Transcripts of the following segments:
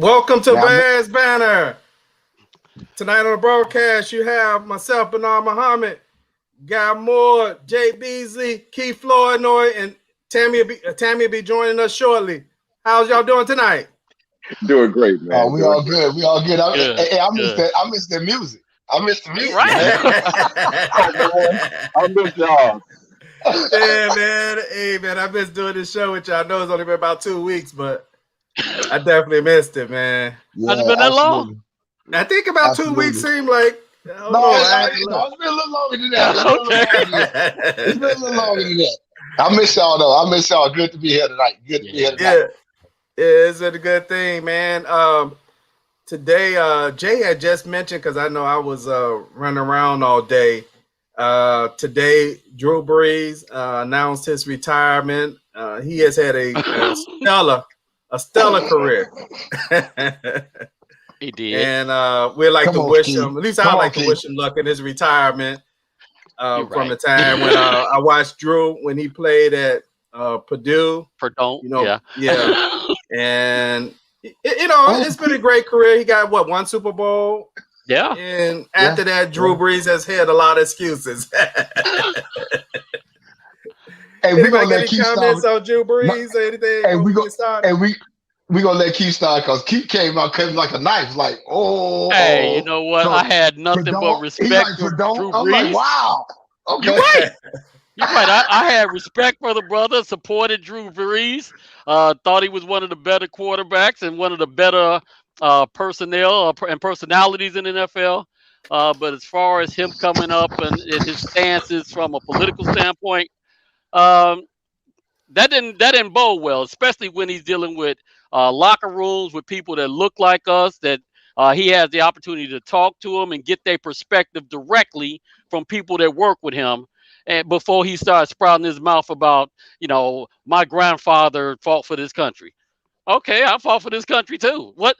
Welcome to Bears Banter. Tonight on the broadcast, you have myself, Bernard Muhammad, Guy Moore, Jay Beasley, Keith Flournoy, and Tammy will be joining us shortly. How's y'all doing tonight? Doing great, man. We all good. We all good. I missed that. I missed the music. I missed the music. Right. I missed y'all. Yeah, man. Hey, man, I missed doing this show with y'all. I know it's only been about 2 weeks, but I definitely missed it, man. Has it been that long? I think about 2 weeks seemed like. It's been a little longer than that. It's been a little longer than that. I miss y'all though. I miss y'all. Good to be here tonight. Good to be here tonight. Yeah, it's a good thing, man. Today, Jay had just mentioned, because I know I was running around all day. Today, Drew Brees announced his retirement. He has had a stellar career. He did. And we'd like to wish him, at least I like to wish him luck in his retirement. From the time when I watched Drew when he played at Purdue. Yeah. And it's been a great career. He got one Super Bowl. Yeah. And after that, Drew Brees has had a lot of excuses. Hey, we're gonna let Keith comments on Drew Brees or anything? Hey, we gonna let Keith start because Keith came like a knife. Like, oh. Hey, you know what? So, I had nothing but respect for Drew Brees. I'm like, wow. Okay. You're right. You're right. I had respect for the brother, supported Drew Brees, thought he was one of the better quarterbacks and one of the better personnel and personalities in the NFL. But as far as him coming up and his stances from a political standpoint, that didn't bode well, especially when he's dealing with locker rooms with people that look like us, that he has the opportunity to talk to them and get their perspective directly from people that work with him. And before he starts sprouting his mouth about, my grandfather fought for this country. Okay, I fought for this country too. What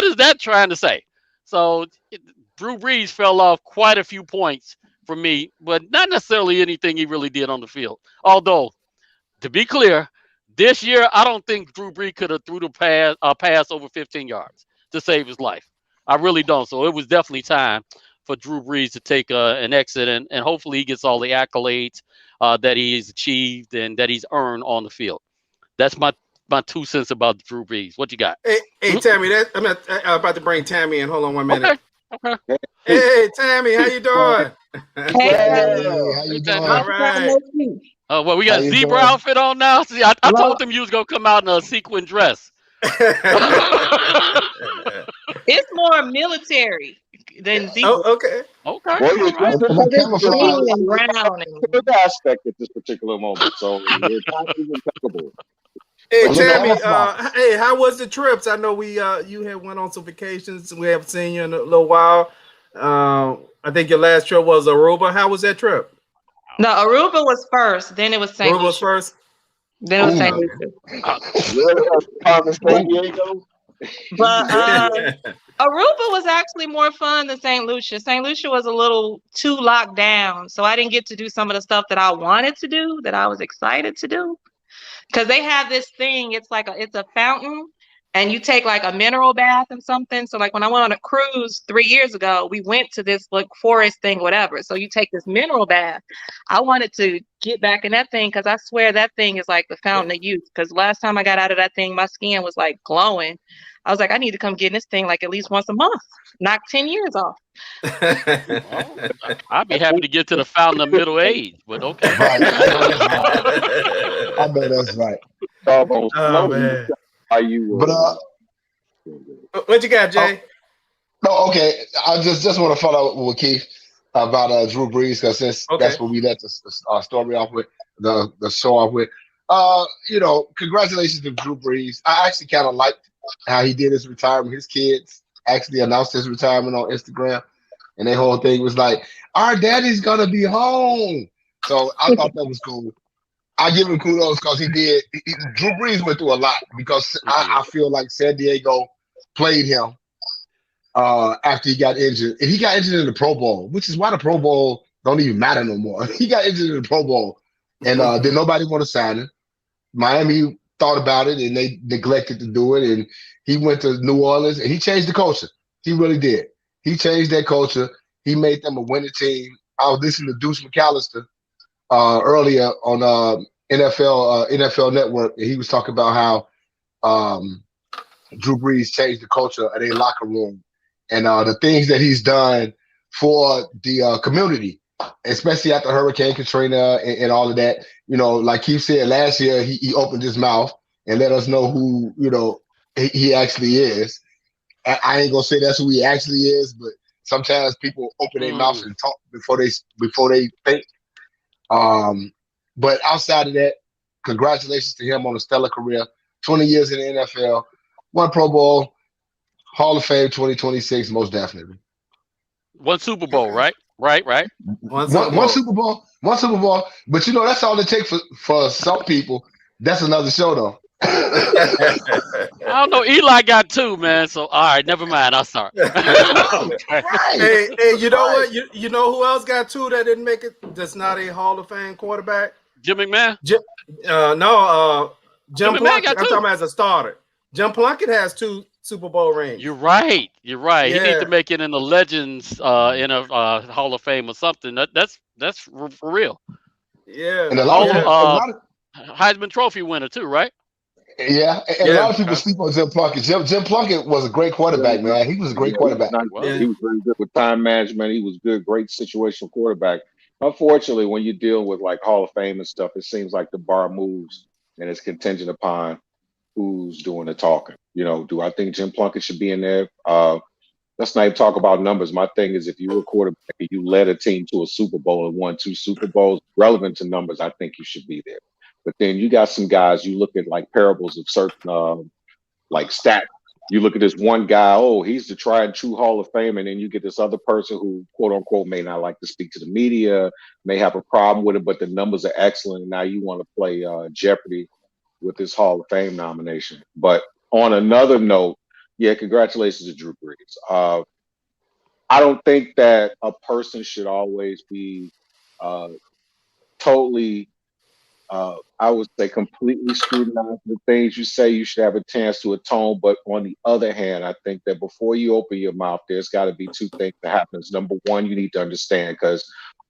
is that trying to say? So Drew Brees fell off quite a few points for me, but not necessarily anything he really did on the field. Although, to be clear, this year I don't think Drew Brees could have threw the pass over 15 yards to save his life. I really don't. So it was definitely time for Drew Brees to take an exit, and hopefully he gets all the accolades that he's achieved and that he's earned on the field. That's my 2 cents about Drew Brees. What you got? Hey, Tammy, I'm about to bring Tammy in. Hold on 1 minute. Okay. Hey, Tammy, how you doing? Hey, how you doing? All right. Well, we got a zebra outfit on now. See, I told them you was gonna come out in a sequin dress. It's more military than zebra. Okay. Well, the aspect at this particular moment, so it's not even impeccable. Hey, Tammy, hey, how was the trips? I know you had went on some vacations. We haven't seen you in a little while. I think your last trip was Aruba. How was that trip? No, Aruba was first. Then it was St. Aruba was first? Then it was St. Lucia. But Aruba was actually more fun than St. Lucia. St. Lucia was a little too locked down, so I didn't get to do some of the stuff that I wanted to do, that I was excited to do. Because they have this thing, it's a fountain, and you take like a mineral bath and something. So like when I went on a cruise 3 years ago, we went to this like forest thing, whatever. So you take this mineral bath. I wanted to get back in that thing because I swear that thing is like the fountain of youth. Because last time I got out of that thing, my skin was like glowing. I was like, I need to come get in this thing like at least once a month. Knock 10 years off. I'd be happy to get to the fountain of middle age, but okay. I bet that's right. Oh, man. Are you? What you got, Jay? Okay. I just want to follow up with Keith about Drew Brees because that's what we let the story off with, the show off with. Congratulations to Drew Brees. I actually kind of liked how he did his retirement. His kids actually announced his retirement on Instagram, and their whole thing was like, "Our daddy's gonna be home." So I thought that was cool. I give him kudos because he did. Drew Brees went through a lot because I feel like San Diego played him after he got injured. And he got injured in the Pro Bowl, which is why the Pro Bowl don't even matter no more. He got injured in the Pro Bowl, and then nobody want to sign him. Miami thought about it, and they neglected to do it, and He went to New Orleans and he changed the culture. He really did. He changed that culture. He made them a winning team. I was listening to Deuce McAllister earlier on NFL Network, and he was talking about how Drew Brees changed the culture of their locker room and the things that he's done for the community, especially after Hurricane Katrina and all of that. You know, like Keith said, last year he opened his mouth and let us know who, you know, he actually is. I ain't gonna say that's who he actually is, but sometimes people open their mouths and talk before they think. But outside of that, congratulations to him on a stellar career. 20 years in the NFL, one Pro Bowl, Hall of Fame 2026, most definitely. One Super Bowl, right? Right. One Super Bowl. But you know, that's all it takes for some people. That's another show, though. I don't know. Eli got 2, man. So all right, never mind. I'm sorry. Right. Hey, you know what? You know who else got 2 that didn't make it? That's not a Hall of Fame quarterback. Jim McMahon. Jim Plunkett. I'm talking about as a starter. Jim Plunkett has 2 Super Bowl rings. You're right. Yeah. He needs to make it in the Legends in a Hall of Fame or something. That's for real. Yeah. And a lot of Heisman Trophy winner too, right? Yeah, and a lot of people sleep on Jim Plunkett. Jim Plunkett was a great quarterback, man. He was a great quarterback. He was very good with time management. He was good, great situational quarterback. Unfortunately, when you deal with like Hall of Fame and stuff, it seems like the bar moves and it's contingent upon who's doing the talking. You know, do I think Jim Plunkett should be in there? Let's not even talk about numbers. My thing is, if you were a quarterback and you led a team to a Super Bowl and won 2 Super Bowls, relevant to numbers, I think you should be there. But then you got some guys, you look at like parables of certain like stats. You look at this one guy, oh, he's the tried and true Hall of Fame. And then you get this other person who, quote unquote, may not like to speak to the media, may have a problem with it, but the numbers are excellent. And now you want to play Jeopardy with this Hall of Fame nomination. But on another note, yeah, congratulations to Drew Brees. I don't think that a person should always be totally I would say completely scrutinize the things you say. You should have a chance to atone. But on the other hand, I think that before you open your mouth, there's got to be 2 things that happens. Number one, you need to understand, because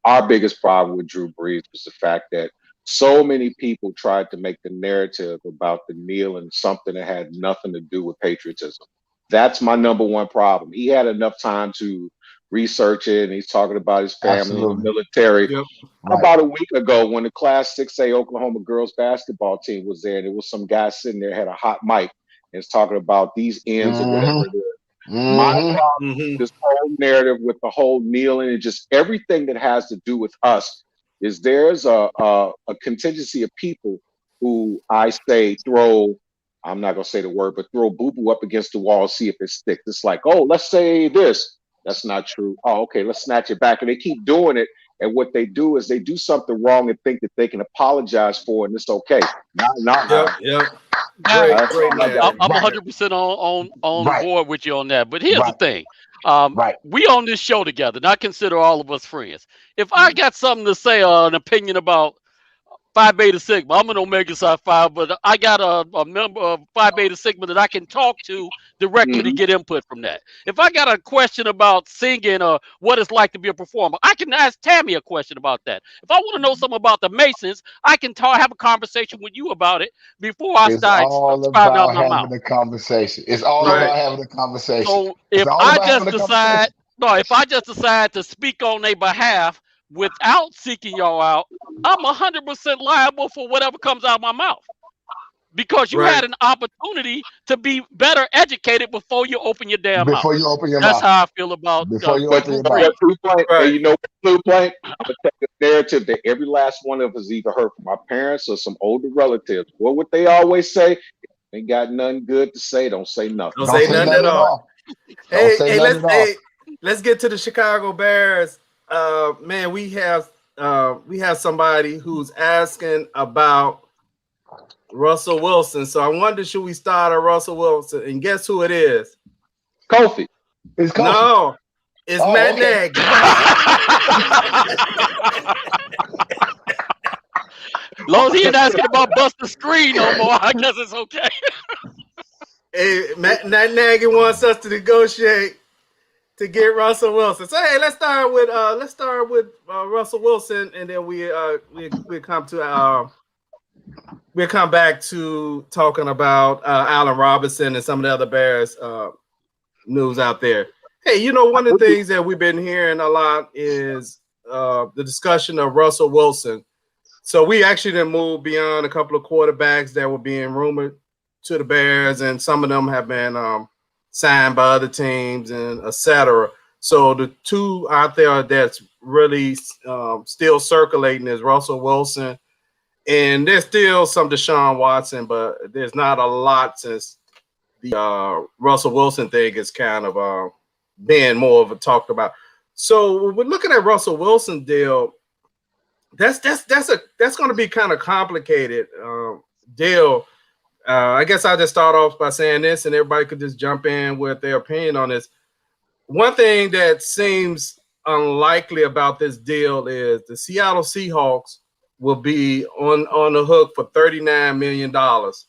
our biggest problem with Drew Brees was the fact that so many people tried to make the narrative about the kneel and something that had nothing to do with patriotism. That's my number one problem. He had enough time to research it, and he's talking about his family and the military. Yep. Right. About a week ago, when the Class 6A Oklahoma girls basketball team was there, there was some guy sitting there, had a hot mic, and is talking about these ends or whatever it is. My problem, this whole narrative with the whole kneeling and just everything that has to do with us, is there's a contingency of people who I say throw, I'm not going to say the word, but throw boo-boo up against the wall, see if it sticks. It's like, oh, let's say this. That's not true. Oh, okay, let's snatch it back. And they keep doing it. And what they do is they do something wrong and think that they can apologize for it and it's okay. Yep. Great, I'm 100% on board with you on that. But here's the thing. We on this show together, and I consider all of us friends. If I got something to say, an opinion about Phi Beta Sigma, I'm an Omega Psi Phi, but I got a member of Phi Beta Sigma that I can talk to directly to get input from that. If I got a question about singing or what it's like to be a performer, I can ask Tammy a question about that. If I want to know something about the Masons, I can have a conversation with you about it before I start spouting out my mouth. The conversation. It's all about having a conversation. So if I just decide to speak on their behalf without seeking y'all out, I'm 100% liable for whatever comes out of my mouth, because you had an opportunity to be better educated before you open your damn mouth. That's how I feel about before you open your mouth. And you know what, Blue Plate? I'm gonna take a narrative that every last one of us either heard from our parents or some older relatives. What they always say: ain't got nothing good to say, don't say nothing. Don't say nothing at all. Let's get to the Chicago Bears. Man, we have somebody who's asking about Russell Wilson. So I wonder, should we start at Russell Wilson? And guess who it is? Kofi. It's Kofi. No, it's Matt Nagy. As long as he ain't asking about bust the screen no more, I guess it's okay. Hey, Matt Nagy wants us to negotiate to get Russell Wilson. So hey, let's start with Russell Wilson, and then we come to we'll come back to talking about Allen Robinson and some of the other Bears news out there. Hey, one of the things that we've been hearing a lot is the discussion of Russell Wilson. So we actually didn't move beyond a couple of quarterbacks that were being rumored to the Bears, and some of them have been signed by other teams and etc. So the two out there that's really still circulating is Russell Wilson, and there's still some Deshaun Watson, but there's not a lot since the Russell Wilson thing is kind of being more of a talked about. So we're looking at Russell Wilson deal. That's going to be kind of complicated deal. I guess I'll just start off by saying this, and everybody could just jump in with their opinion on this. One thing that seems unlikely about this deal is the Seattle Seahawks will be on the hook for $39 million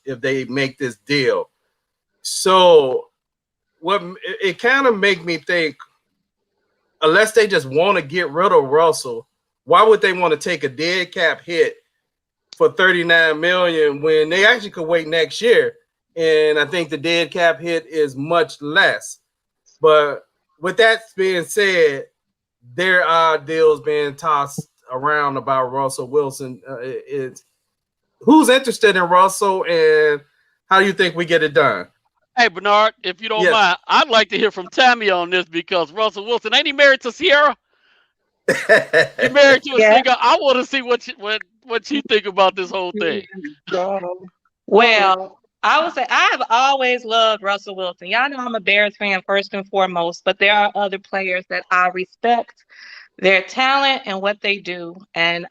if they make this deal. So what it kind of make me think, unless they just want to get rid of Russell, why would they want to take a dead cap hit for $39 million when they actually could wait next year? And I think the dead cap hit is much less. But with that being said, there are deals being tossed around about Russell Wilson. Who's interested in Russell, and how do you think we get it done? Hey, Bernard, if you don't mind, I'd like to hear from Tammy on this, because Russell Wilson, ain't he married to Sierra? He married to a singer. I want to see what she think about this whole thing. Well, I would say I have always loved Russell Wilson. Y'all know I'm a Bears fan first and foremost, but there are other players that I respect their talent and what they do. And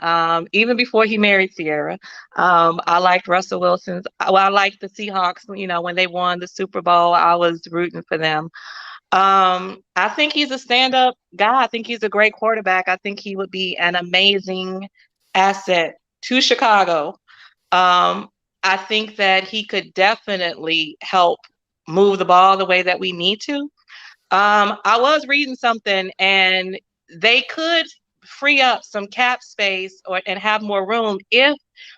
even before he married Sierra, I liked Russell Wilson's. Well, I liked the Seahawks. When they won the Super Bowl, I was rooting for them. I think he's a stand-up guy. I think he's a great quarterback. I think he would be an amazing asset to Chicago. I think that he could definitely help move the ball the way that we need to. I was reading something, and they could free up some cap space and have more room if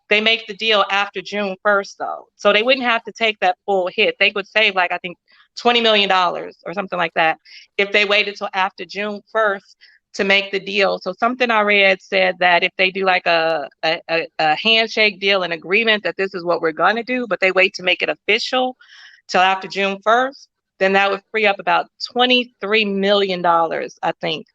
they make the deal after June 1st, though. So they wouldn't have to take that full hit. They could save, I think, $20 million or something like that if they waited till after June 1st to make the deal. So something I read said that if they do a handshake deal, an agreement that this is what we're going to do, but they wait to make it official till after June 1st, then that would free up about $23 million, I think,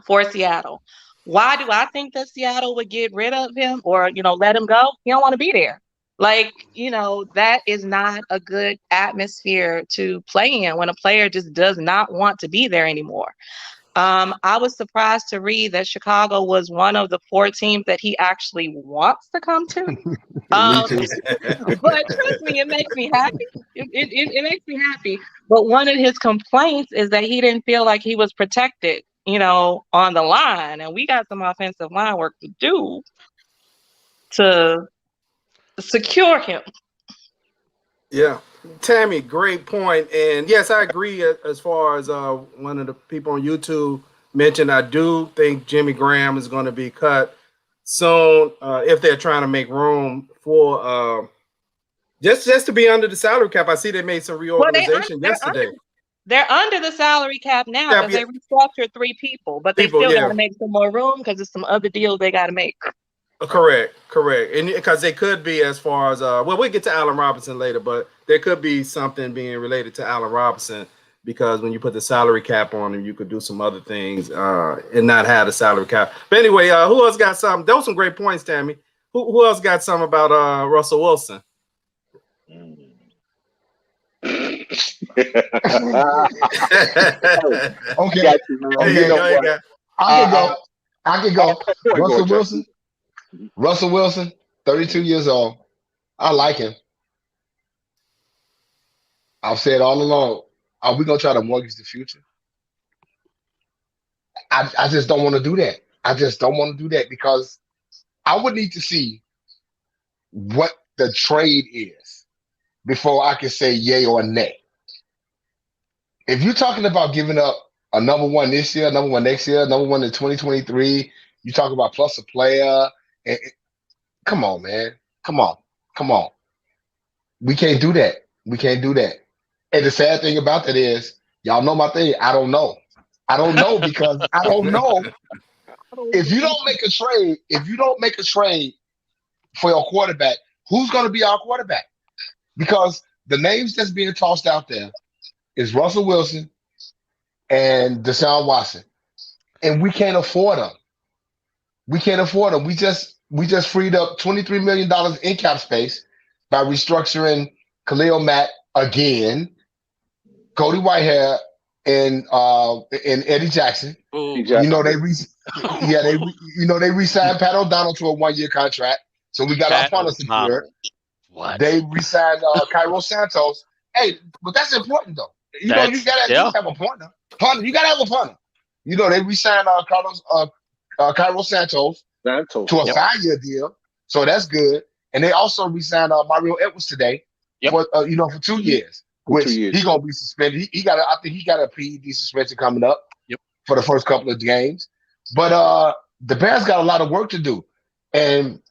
for Seattle. Why do I think that Seattle would get rid of him or, let him go? He don't want to be there. That is not a good atmosphere to play in when a player just does not want to be there anymore. I was surprised to read that Chicago was one of the 4 teams that he actually wants to come to. But trust me, it makes me happy. It makes me happy. But one of his complaints is that he didn't feel like he was protected, on the line. And we got some offensive line work to do to secure him. Yeah. Tammy, great point. And yes, I agree as far as one of the people on YouTube mentioned. I do think Jimmy Graham is going to be cut soon if they're trying to make room for just to be under the salary cap. I see they made some reorganization yesterday. They're under the salary cap now because they restructured 3 people, but they still got to make some more room because there's some other deals they got to make. Correct. And because they could be as far as we'll get to Allen Robinson later, but there could be something being related to Allen Robinson because when you put the salary cap on him, you could do some other things and not have the salary cap. But anyway, who else got something? Those some great points, Tammy. Who else got something about Russell Wilson? Okay. I can go. Russell Wilson, 32 years old. I like him. I've said all along, are we going to try to mortgage the future? I just don't want to do that. I just don't want to do that because I would need to see what the trade is before I can say yay or nay. If you're talking about giving up a number one this year, number one next year, number one in 2023, you talk about plus a player. Come on, man. Come on. We can't do that. We can't do that. And the sad thing about that is, y'all know my thing. I don't know. I don't know because I don't know. If you don't make a trade for your quarterback, who's going to be our quarterback? Because the names that's being tossed out there is Russell Wilson and Deshaun Watson. And we can't afford them. We can't afford them. We just freed up $23 million in cap space by restructuring Khalil Mack again, Cody Whitehair, and Eddie Jackson. Ooh. You know they re-signed Pat O'Donnell to a 1-year contract, so we got our punter secured. What? They re-signed Cairo Santos. Hey, but that's important though. You gotta at least have a punter. You gotta have a punter. You know they re-signed Cairo Santos to a 5-year deal, so that's good. And they also re-signed Mario Edwards today for 2 years, which he's gonna be suspended. I think he got a PED suspension coming up for the first couple of games. But the Bears got a lot of work to do. And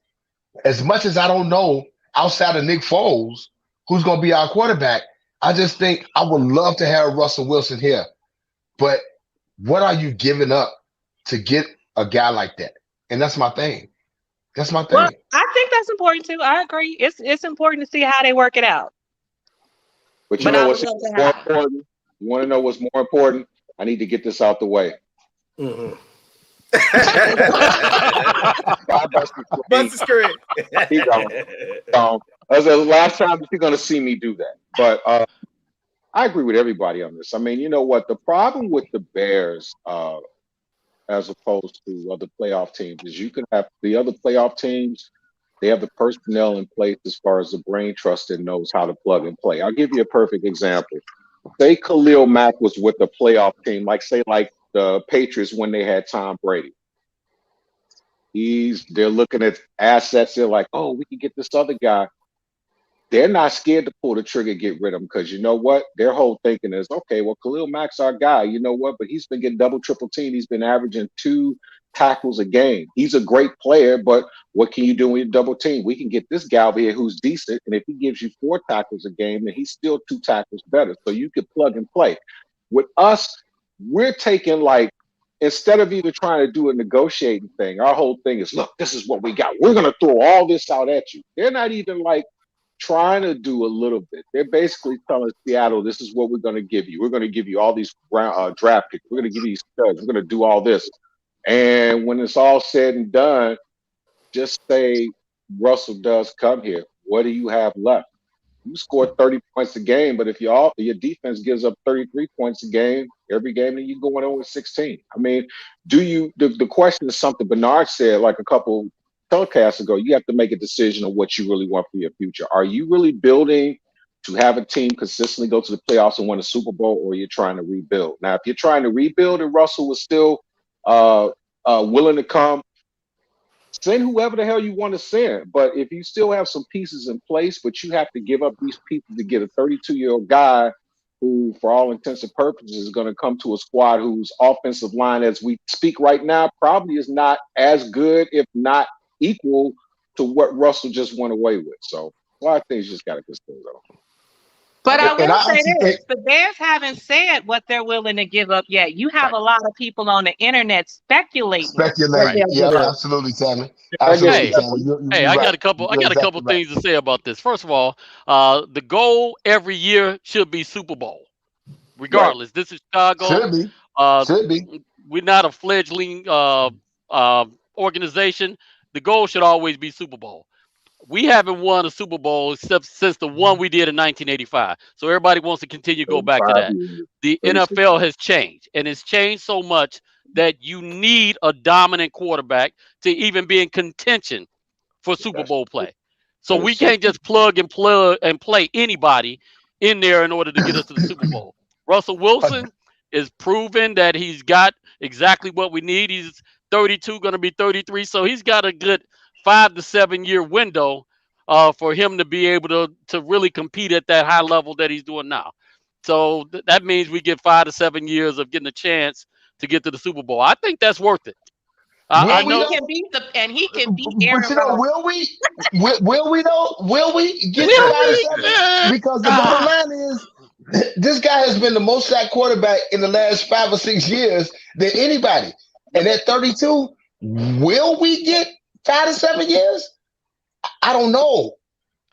as much as I don't know outside of Nick Foles who's gonna be our quarterback, I just think I would love to have Russell Wilson here. But what are you giving up to get a guy like that? And that's my thing. That's my thing. Well, I think that's important too. I agree. It's important to see how they work it out. But you know what's more important? You want to know what's more important? I need to get this out the way. Mm-hmm. Buster Screen. He gone. That's the last time that you're going to see me do that. But I agree with everybody on this. I mean, you know what? The problem with the Bears, as opposed to other playoff teams, is you can have the other playoff teams. They have the personnel in place as far as the brain trust that knows how to plug and play. I'll give you a perfect example. Say Khalil Mack was with a playoff team, like the Patriots when they had Tom Brady. They're looking at assets. They're like, oh, we can get this other guy. They're not scared to pull the trigger, get rid of him, because you know what? Their whole thinking is, okay, well, Khalil Mack's our guy. You know what? But he's been getting double, triple team. He's been averaging 2 tackles a game. He's a great player, but what can you do when you double team? We can get this guy over here who's decent, and if he gives you 4 tackles a game, then he's still 2 tackles better. So you could plug and play. With us, we're taking instead of even trying to do a negotiating thing, our whole thing is, look, this is what we got. We're going to throw all this out at you. They're not even trying to do a little bit. They're basically telling Seattle, this is what we're going to give you. We're going to give you all these draft picks. We're going to give you these studs. We're going to do all this. And when it's all said and done, just say Russell does come here. What do you have left? You score 30 points a game, but if your defense gives up 33 points a game, every game, then you're going over 16. I mean, the question is something Bernard said like a couple telecasts ago. You have to make a decision on what you really want for your future. Are you really building to have a team consistently go to the playoffs and win a Super Bowl, or you're trying to rebuild? Now, if you're trying to rebuild and Russell was still willing to come, send whoever the hell you want to send. But if you still have some pieces in place, but you have to give up these pieces to get a 32-year-old guy who, for all intents and purposes, is going to come to a squad whose offensive line, as we speak right now, probably is not as good, if not equal to what Russell just went away with. So a lot of things just got to consider, though. But I will say this, the Bears haven't said what they're willing to give up yet. You have a lot of people on the internet speculating. Yeah, absolutely, Tammy. Absolutely, Tammy. I got a couple things to say about this. First of all, the goal every year should be Super Bowl, regardless. Right. This is Chicago. Should be. We're not a fledgling organization. The goal should always be Super Bowl. We haven't won a Super Bowl except since the one we did in 1985. So everybody wants to continue to go back to that. The NFL has changed, and it's changed so much that you need a dominant quarterback to even be in contention for Super Bowl play. So we can't just plug and play anybody in there in order to get us to the Super Bowl. Russell Wilson is proven that he's got exactly what we need. He's 32, going to be 33, so he's got a good 5 to 7 year window for him to be able to really compete at that high level that he's doing now. So that means we get 5 to 7 years of getting a chance to get to the Super Bowl. I think that's worth it. I know. He can beat But Aaron you know, Rodgers. will we? Will we though? Will we get to 5 to 7? Because the bottom line is, this guy has been the most sacked quarterback in the last 5 or 6 years than anybody. And at 32, will we get 5 to 7 years? I don't know.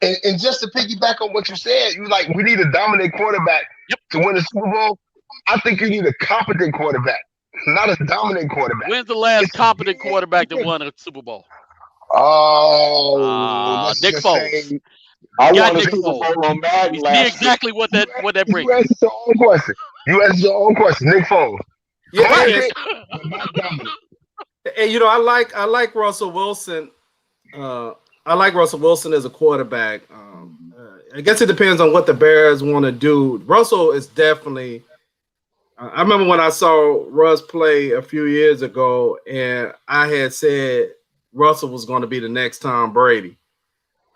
And just to piggyback on what you said, you like, we need a dominant quarterback to win the Super Bowl. I think you need a competent quarterback, not a dominant quarterback. When's the last competent quarterback that won a Super Bowl? Oh, Nick Foles. I got won a Nick Super Foles. Bowl on Madden We see last exactly what that brings. You answered your own question. Nick Foles. Yeah, But not dominant. and you know, I like Russell Wilson. I like Russell Wilson as a quarterback. I guess it depends on what the Bears want to do. Russell is definitely. I remember when I saw Russ play a few years ago, and I had said Russell was going to be the next Tom Brady.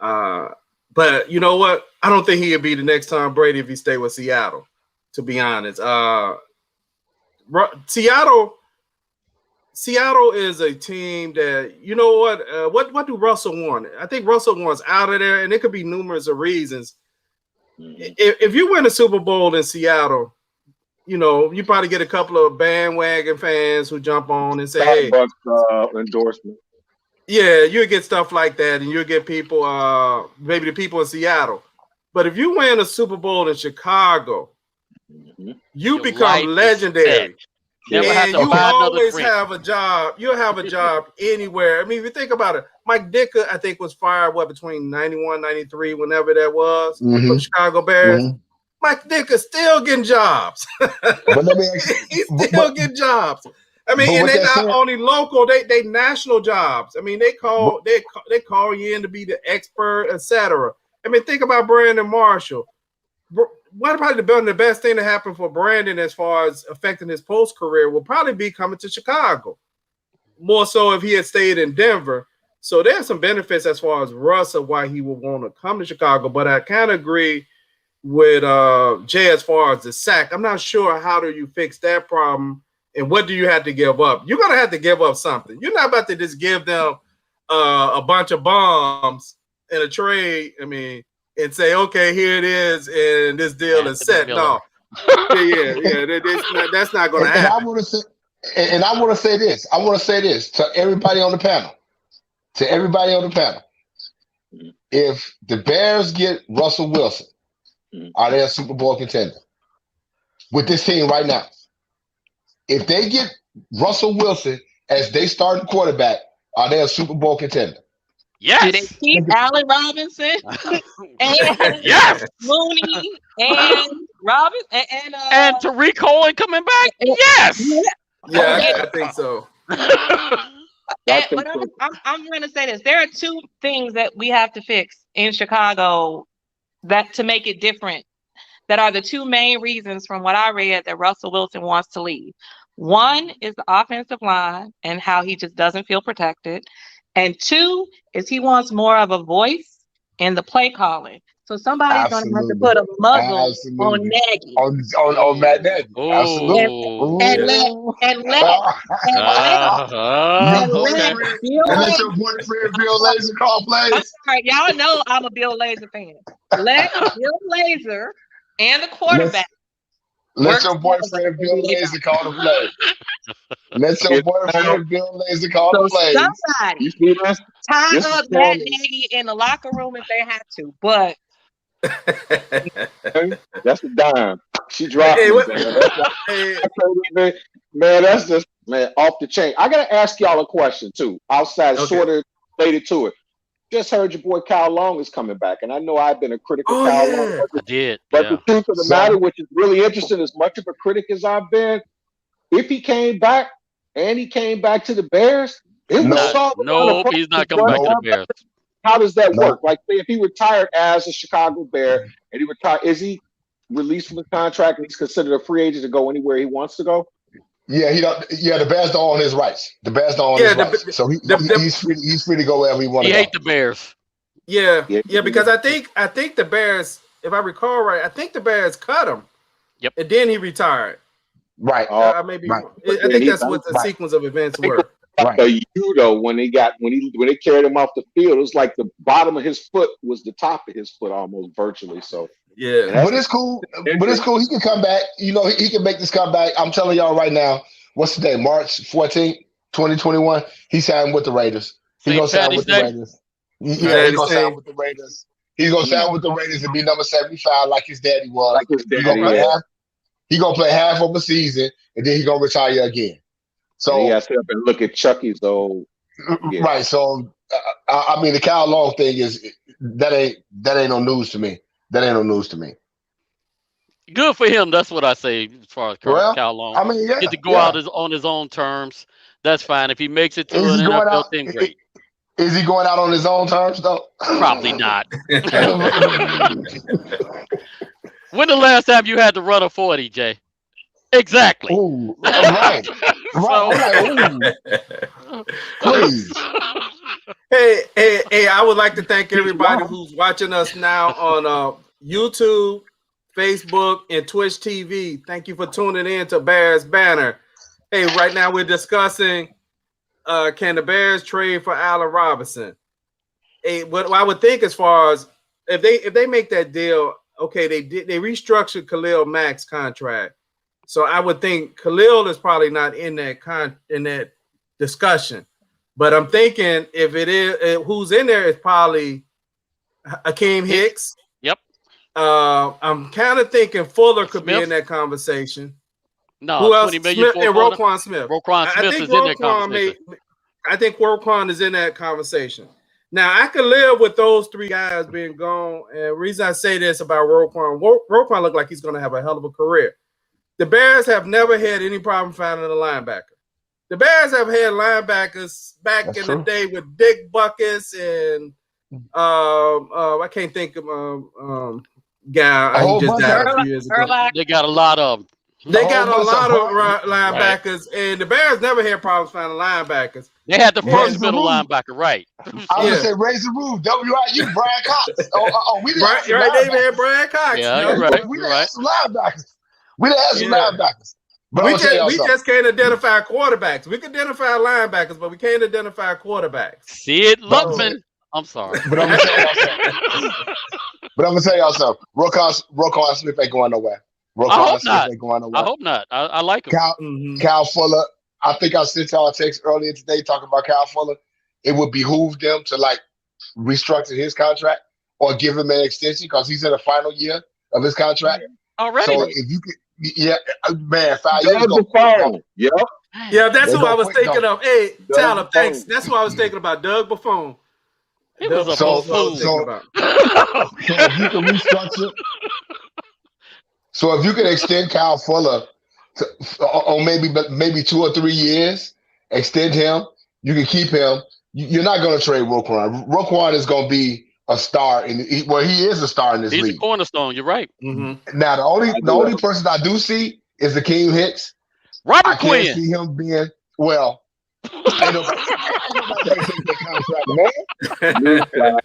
But you know what? I don't think he'd be the next Tom Brady if he stayed with Seattle, to be honest. Seattle is a team that, you know what do Russell want? I think Russell wants out of there, and it could be numerous of reasons. If you win a Super Bowl in Seattle, you know, you probably get a couple of bandwagon fans who jump on and say, hey, endorsement. Yeah, you'll get stuff like that, and you'll get people, maybe the people in Seattle. But if you win a Super Bowl in Chicago, you become legendary. Never have to you buy always another have a job. You'll have a job anywhere. I mean, if you think about it, Mike Ditka, I think, was fired, between 91, 93, whenever that was, for the Chicago Bears. Mike Ditka still getting jobs. But let me ask you, He's still getting jobs. I mean, and they not only local, they national jobs. I mean, they call you in to be the expert, etc. I mean, think about Brandon Marshall. What probably the best thing to happen for Brandon as far as affecting his post career will probably be coming to Chicago. More so if he had stayed in Denver. So there's some benefits as far as Russ of why he would want to come to Chicago. But I kind of agree with Jay as far as the sack. I'm not sure how do you fix that problem and what do you have to give up. You're gonna have to give up something. You're not about to just give them a bunch of bombs in a trade. I mean, and say, okay, here it is, and this deal is set. No, that's not going to happen. And I want to say this. I want to say this to everybody on the panel. If the Bears get Russell Wilson, are they a Super Bowl contender? With this team right now, if they get Russell Wilson as they starting quarterback, are they a Super Bowl contender? Yes. Do they keep Allen Robinson and Mooney and Robinson and Tariq Cohen coming back? Yes. Yeah, I think so. But I'm going to say this: there are two things that we have to fix in Chicago that to make it different. That are the two main reasons, from what I read, that Russell Wilson wants to leave. One is the offensive line and how he just doesn't feel protected. And two is he wants more of a voice in the play calling. So somebody's going to have to put a muzzle on Nagy. On Matt Nagy. Absolutely. And let your boyfriend Bill Lazor call plays. I'm sorry, y'all know I'm a Bill Lazor fan. Let Bill Lazor and the quarterback. Let your boyfriend Bill Lazor call the play. Let your boyfriend Bill Lazor call the play. Somebody tie up Matt Nagy in the locker room if they have to, but that's a dime. She dropped man, that's just off the chain. I gotta ask y'all a question too, outside sort of related to it. Just heard your boy Kyle Long is coming back, and I know I've been a critic of Kyle Long. I did. But the truth of the matter, which is really interesting, as much of a critic as I've been, if he came back and he came back to the Bears, it was nope, he's not coming back to the Bears. How does that work? Like, if he retired as a Chicago Bear and he retired, is he released from the contract and he's considered a free agent to go anywhere he wants to go? Yeah, the Bears don't own his rights. The Bears don't own his rights. So he's free to go wherever he wants to go. He hates the Bears. Yeah, because I think the Bears, if I recall right, I think the Bears cut him. Yep. And then he retired. Right. I think that's what the sequence of events were. Right. When they carried him off the field, it was like the bottom of his foot was the top of his foot almost virtually. So yeah, but it's cool. But it's cool. He can come back. You know, he can make this comeback. I'm telling y'all right now. What's the day? March 14th, 2021. He signed with the Raiders. He's gonna sign with the Raiders. Yeah, he's gonna sign with the Raiders. He's gonna sign with the Raiders and be number 75 like his daddy was. He's gonna play half of a season and then he's gonna retire again. So he has to up and look at Chucky's old. Yeah. Right. So I mean, the Kyle Long thing is that ain't no news to me. That ain't no news to me. Good for him. That's what I say as far as Kyle Long. I mean, get to go out on his own terms. That's fine. If he makes it to an NFL team, great. Is he going out on his own terms though? Probably not. When the last time you had to run a 40, Jay? Exactly. Ooh, right. Please. Hey, I would like to thank everybody who's watching us now on YouTube, Facebook, and Twitch TV. Thank you for tuning in to Bears Banter. Hey, right now we're discussing can the Bears trade for Allen Robinson? Hey, what I would think as far as if they make that deal, okay, they restructured Khalil Mack's contract. So I would think Khalil is probably not in that discussion. But I'm thinking if it is, who's in there is probably Akeem Hicks. Yep. I'm kind of thinking Fuller could be in that conversation. No, who else? $20 million Smith and Roquan Smith. Roquan Smith is in that conversation. I think Roquan is in that conversation. Now, I could live with those three guys being gone. And the reason I say this about Roquan looked like he's going to have a hell of a career. The Bears have never had any problem finding a linebacker. The Bears have had linebackers back in the day with Dick Buckus and I can't think of guy. He just died a few years ago. They got a lot of them. They got a lot of linebackers, and the Bears never had problems finding linebackers. They had the first middle linebacker, right? I was gonna say raise the roof. WIU, Brian Cox. We didn't have they even had Brian Cox. Yeah, you're right. We didn't have some linebackers. We didn't have some linebackers. But we just can't identify quarterbacks. We can identify linebackers, but we can't identify quarterbacks. See it, Luckman. I'm sorry. But I'm gonna tell y'all something. Roquan Smith ain't going nowhere. I hope not. I like him. Kyle Fuller. I think I sent y'all a text earlier today talking about Kyle Fuller. It would behoove them to like restructure his contract or give him an extension because he's in the final year of his contract. Already? So if you could, man, 5 years ago. Yeah, that's who I was thinking of. Hey, Tyler, thanks. That's who I was thinking about. Doug Buffon. It was a fool. So if you can restructure. So if you can extend Kyle Fuller or maybe 2 or 3 years, extend him, you can keep him. You're not going to trade Roquan. Roquan is going to be a star he is a star in this league. He's a cornerstone. You're right. Mm-hmm. Now the only person I do see is Akeem Hicks. Robert Quinn. I can't see him being well. Ain't nobody take that contract, man.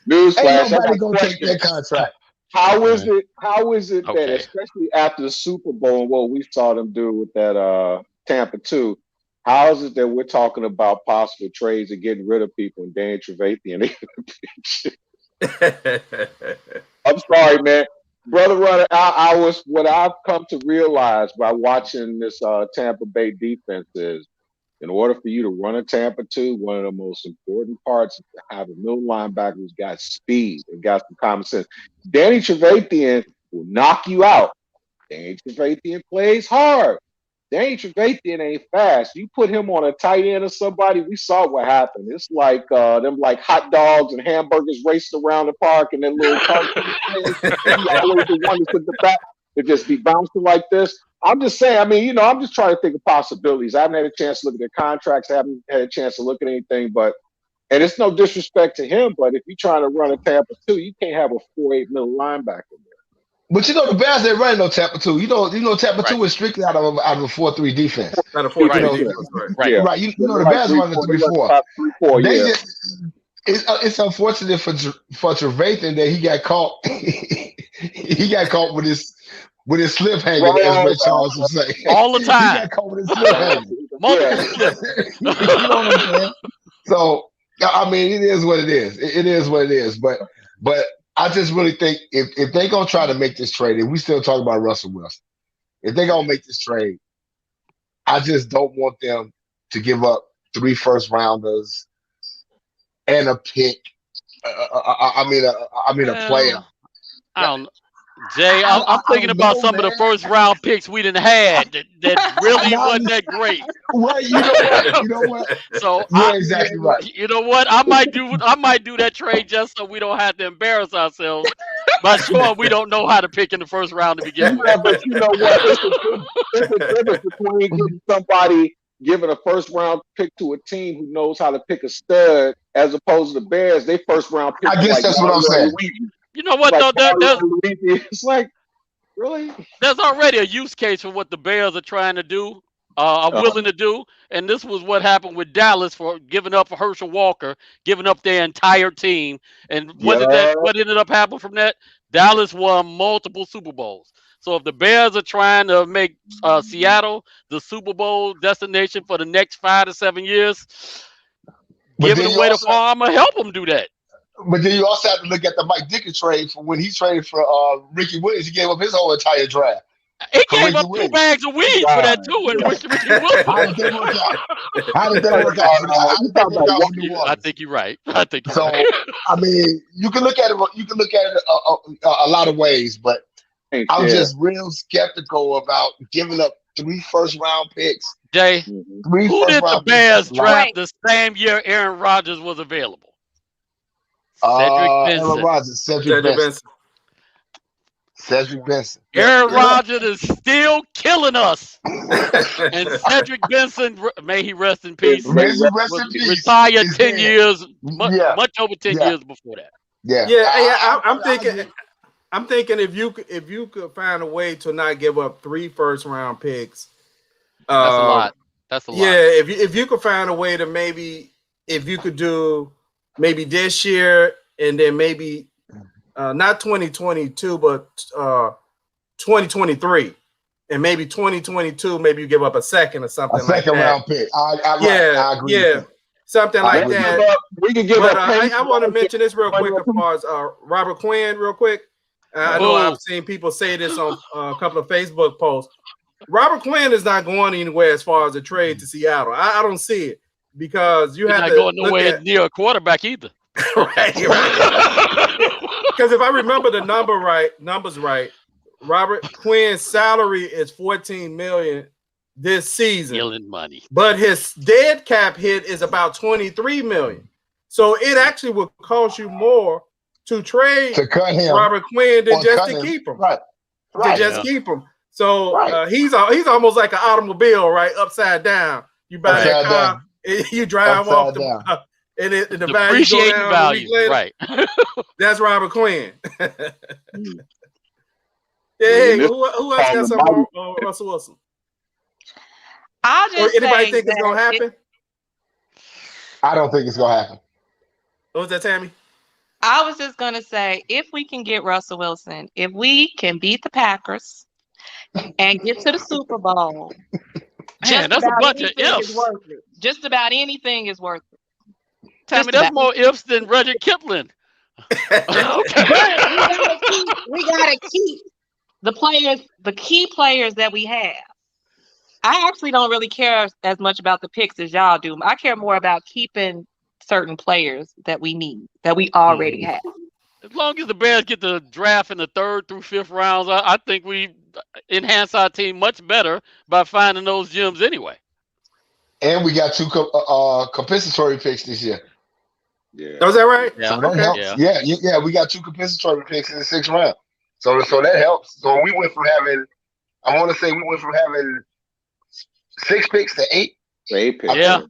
Newsflash. Ain't nobody gonna take that contract. How is it that, especially after the Super Bowl and what we saw them do with that Tampa 2, how is it that we're talking about possible trades and getting rid of people and Dan Trevathan? I'm sorry, man. Brother Runner, what I've come to realize by watching this Tampa Bay defense is in order for you to run a Tampa 2, one of the most important parts is to have a middle linebacker who's got speed and got some common sense. Danny Trevathan will knock you out. Danny Trevathan plays hard. Danny Trevathan ain't fast. You put him on a tight end or somebody, we saw what happened. It's like them like hot dogs and hamburgers racing around the park and then little cars. Always the one that's in the back to just be bouncing like this. I'm just saying, I mean, I'm just trying to think of possibilities. I haven't had a chance to look at their contracts. I haven't had a chance to look at anything, and it's no disrespect to him, but if you're trying to run a Tampa 2, you can't have a 4'8" middle linebacker there. But the Bears ain't running no Tampa 2. You know Tampa 2 is strictly out of a 4-3 defense. Out of 4-3 defense, right. The Bears running a 3-4. It's unfortunate for Trevathan that he got caught. He got caught with his slip hanging, as Ray Charles would say. All the He time. got caught with his slip hanging. Multiple slips. You know what I'm saying? So I mean, it is what it is. It is what it is. But I just really think if they gonna try to make this trade, and we still talk about Russell Wilson, if they gonna make this trade, I just don't want them to give up 3 first-rounders and a pick. I mean a player. I don't know. Jay, I'm thinking about some of the first round picks we done had that really wasn't that great. Right, you know what? So you're exactly right. You know what? I might do that trade just so we don't have to embarrass ourselves by showing we don't know how to pick in the first round to begin with. Yeah, but you know what? It's a difference between giving somebody giving a first round pick to a team who knows how to pick a stud as opposed to the Bears. They first round pick. I guess that's what I'm saying. You know what, like, though? It's like, really? There's already a use case for what the Bears are trying to do, are willing to do. And this was what happened with Dallas for giving up for Herschel Walker, giving up their entire team. And what ended up happening from that? Dallas won multiple Super Bowls. So if the Bears are trying to make Seattle the Super Bowl destination for the next 5 to 7 years, giving away the farm will help them do that. But then you also have to look at the Mike Dicker trade for when he traded for Ricky Williams. He gave up his whole entire draft. He gave up 2 bags of weed for that too. And Ricky Williams. How did that work out? How did that work out? I think you're right. I mean, you can look at it. You can look at it a lot of ways, but I'm just real skeptical about giving up 3 first-round picks. Jay, who did the Bears draft the same year Aaron Rodgers was available? Cedric Benson. Aaron Rodgers is still killing us. And Cedric Benson, may he rest in peace, retired 10 years, much over 10 years before that. I'm thinking if you could find a way to not give up 3 first-round picks. That's a lot. Yeah, if you could find a way to maybe, if you could do maybe this year and then maybe not 2022, but 2023, and maybe 2022, maybe you give up a second or something. A second round pick. I agree. Yeah, something like that. We can give up. I want to mention this real quick as far as Robert Quinn, real quick. I know I've seen people say this on a couple of Facebook posts. Robert Quinn is not going anywhere as far as a trade to Seattle. I don't see it because you have to going nowhere near a quarterback either. Right. Because if I remember the numbers right, Robert Quinn's salary is $14 million this season. Killing money. But his dead cap hit is about $23 million. So it actually will cost you more to trade to cut him, Robert Quinn than just to keep him. Right. To just keep him. So he's almost like an automobile, right? Upside down. You buy a car, you drive off and the value go down a week later. Right. That's Robert Quinn. Who else got some Russell Wilson? I'll just anybody think it's gonna happen? I don't think it's gonna happen. What was that, Tammy? I was just gonna say, if we can get Russell Wilson, if we can beat the Packers and get to the Super Bowl, that's a bunch of ifs. Just about anything is worth it. Tammy, that's more ifs than Roger Kipling. Okay. We gotta keep the players, the key players that we have. I actually don't really care as much about the picks as y'all do. I care more about keeping certain players that we need, that we already have. As long as the Bears get the draft in the 3rd through 5th rounds, I think we enhance our team much better by finding those gems anyway. And we got 2 compensatory picks this year. Yeah. Oh, is that right? Yeah. So that helps. Yeah. We got 2 compensatory picks in the 6th round. So that helps. So we went from having, I want to say we went from having 6 picks to 8. 8 picks. Yeah.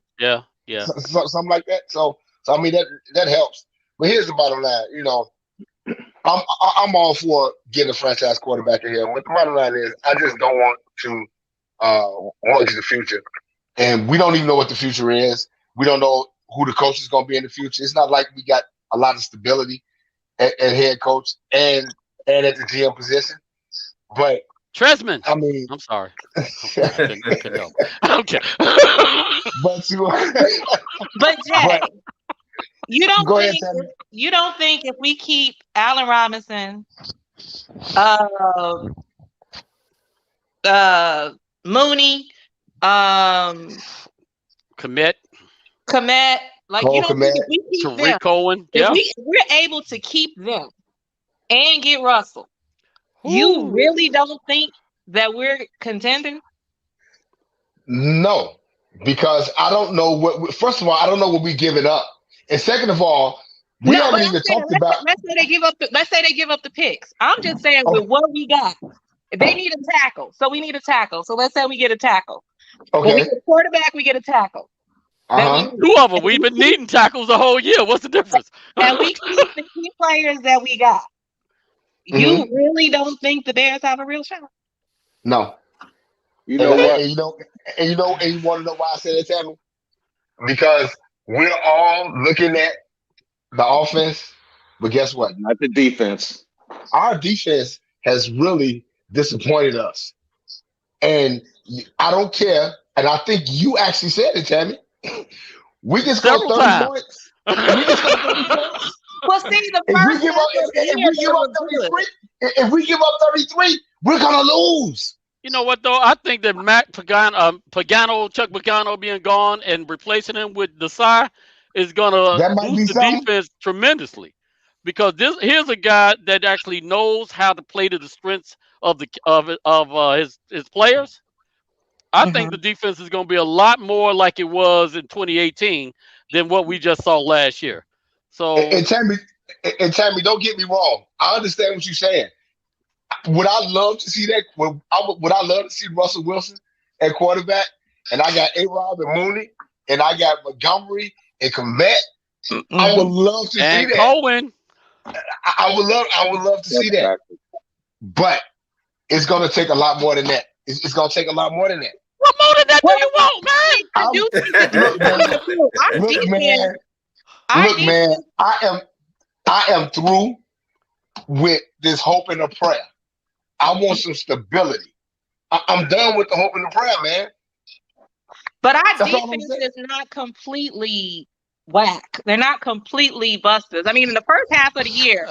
Something like that. So I mean that helps. But here's the bottom line. You know, I'm all for getting a franchise quarterback in here. What the bottom line is, I just don't want to mortgage the future. And we don't even know what the future is. We don't know who the coach is going to be in the future. It's not like we got a lot of stability at head coach and at the GM position. But Tresman. I mean, I'm sorry. Couldn't help. Okay. but But Jay, you don't go think ahead, Tammy. you don't think if we keep Allen Robinson, Mooney, Commit. Komet, like Cole you don't think if Kmet, we keep them, Tariq Cohen. if Yeah. we're able to keep them and get Russell, you Ooh. really don't think that we're contending? No, because I don't know what. First of all, I don't know what we're giving up, and second of all, we No, but haven't I'm even saying, talked about. let's say they give up the picks. I'm just saying with what we got, they need a tackle, so we need a tackle. So let's say we get a tackle. When we Okay. get a quarterback, we get a tackle. Uh-huh. Two of them. We've been needing tackles the whole year. What's the difference? And we keep the key players that we got. You really don't think the Bears have a real shot? No. You know what? And you want to know why I said that, Tammy? Because we're all looking at the offense, but guess what? Not the defense. Our defense has really disappointed us. And I don't care. And I think you actually said it, Tammy. We can score Several 30 times. points. We can score 30 points. Well, see, the If first we give up, if we give up 33, we're gonna lose. You know what though? I think that Chuck Pagano being gone and replacing him with Desai is gonna That might be boost the something. defense tremendously. Because here's a guy that actually knows how to play to the strengths of his players. I think the defense is going to be a lot more like it was in 2018 than what we just saw last year. So, And Tammy, don't get me wrong. I understand what you're saying. Would I love to see that? Would I love to see Russell Wilson at quarterback? And I got A-Rob and Mooney, and I got Montgomery and Komet. I would love to see and that. Cohen. I would love to see that. But it's going to take a lot more than that. It's going to take a lot more than that. What more than that do you want, man? I do think that Look, man, I am through with this hope and a prayer. I want some stability. I'm done with the hope and the prayer, man. But our That's all I'm defense saying. is not completely whack. They're not completely busters. I mean, in the first half of the year,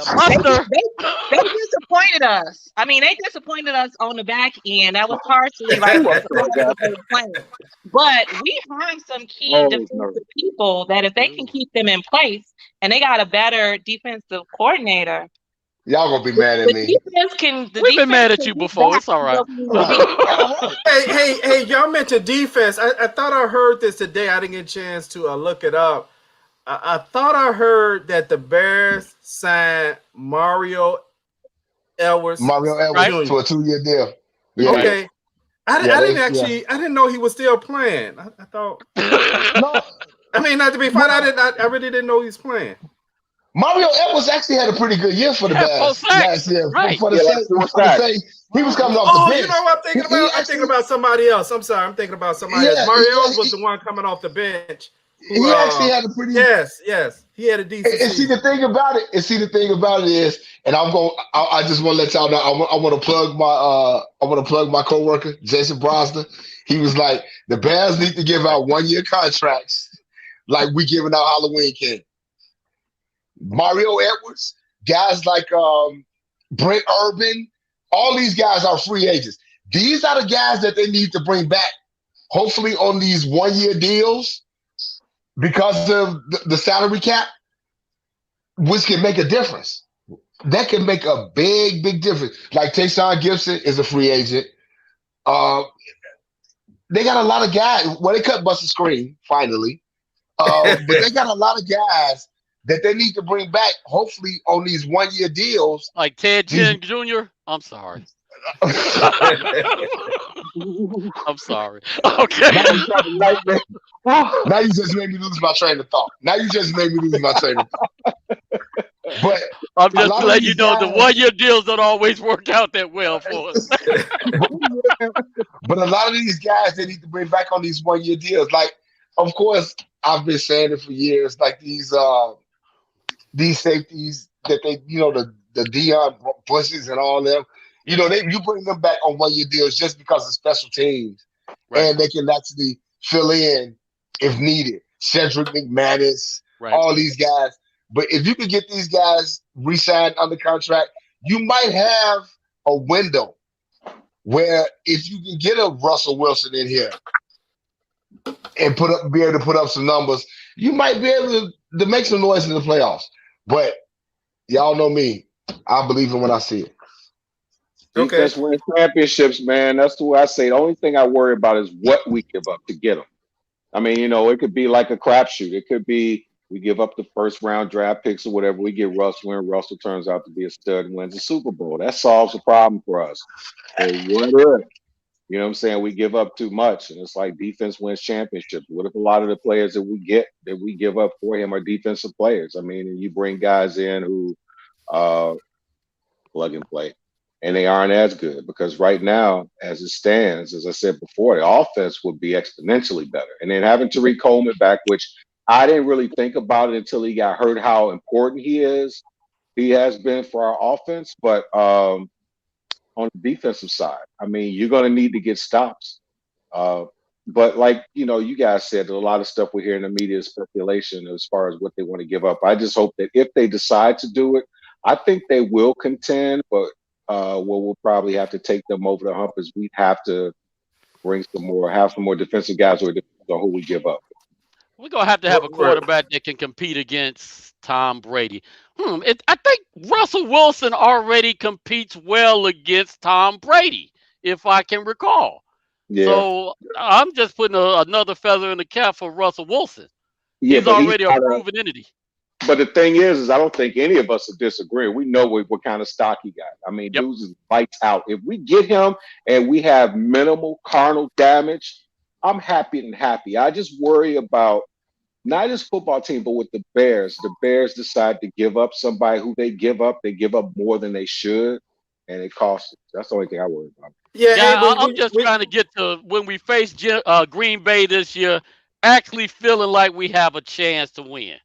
they disappointed us. I mean, they disappointed us on the back end. That was partially like what they were playing. But we have some key defensive people that if they can keep them in place and they got a better defensive coordinator, y'all gonna be mad at me. We've been mad at you before. It's all right. Hey, y'all mentioned defense. I thought I heard this today. I didn't get a chance to look it up. I thought I heard that the Bears signed Mario Edwards to a 2-year deal. Yeah. Okay. I didn't know he was still playing. I thought. No. I mean, not to be funny, I really didn't know he was playing. Mario Edwards actually had a pretty good year for the Bears last year. Right. For the Saints, he was coming off the bench. You know what I'm thinking about? I'm thinking about somebody else. I'm sorry. I'm thinking about somebody else. Mario Edwards was the one coming off the bench. He actually had a pretty. Yes. He had a decent. And see the thing about it. Is, and I just want to let y'all know. I want to plug my. I want to plug my coworker Jason Brosner. He was like, the Bears need to give out 1-year contracts, like we giving out Halloween candy. Mario Edwards, guys like Brent Urban, all these guys are free agents. These are the guys that they need to bring back, hopefully on these 1-year deals because of the salary cap, which can make a difference. That can make a big, big difference. Like Tayshaun Gibson is a free agent. They got a lot of guys. Well, they cut Buster Screen finally, but they got a lot of guys that they need to bring back, hopefully on these 1-year deals. Like Ted Ginn Jr.? I'm sorry. I'm sorry. Okay. Now you just made me lose my train of thought. But I'm just letting you know the 1-year deals don't always work out that well for us. But a lot of these guys they need to bring back on these 1-year deals. Like, of course, I've been saying it for years. Like these safeties that they, the Dion Bushes and all them. You bring them back on 1-year deals just because of special teams, and they can actually fill in if needed. Cedric McManus, all these guys. But if you could get these guys re-signed under contract, you might have a window where if you can get a Russell Wilson in here and be able to put up some numbers, you might be able to make some noise in the playoffs. But y'all know me. I believe it when I see it. Defense wins championships, man. That's the way I say. The only thing I worry about is what we give up to get them. I mean, it could be like a crapshoot. It could be we give up the first round draft picks or whatever. We get Russell, and Russell turns out to be a stud and wins the Super Bowl. That solves the problem for us. But what if, you know what I'm saying, we give up too much, and it's like defense wins championships. What if a lot of the players that we give up for him are defensive players? I mean, and you bring guys in who plug and play, and they aren't as good, because right now, as it stands, as I said before, the offense would be exponentially better. And then having Tariq Coleman back, which I didn't really think about it until he got hurt, how important he has been for our offense. But on the defensive side, I mean, you're going to need to get stops. But like, you guys said, a lot of stuff we hear in the media is speculation as far as what they want to give up. I just hope that if they decide to do it, I think they will contend, but what we'll probably have to take them over the hump is we'd have to have some more defensive guys or who we give up. We're going to have a quarterback that can compete against Tom Brady. I think Russell Wilson already competes well against Tom Brady, if I can recall. Yeah. So I'm just putting another feather in the cap for Russell Wilson. He's already a proven entity. But the thing is I don't think any of us are disagreeing. We know what kind of stock he got. I mean, dudes is lights out. If we get him and we have minimal carnal damage, I'm happy. I just worry about not his football team, but with the Bears. The Bears decide to give up somebody who they give up more than they should, and it costs us. That's the only thing I worry about. I'm just trying to get to when we face Green Bay this year, actually feeling like we have a chance to win.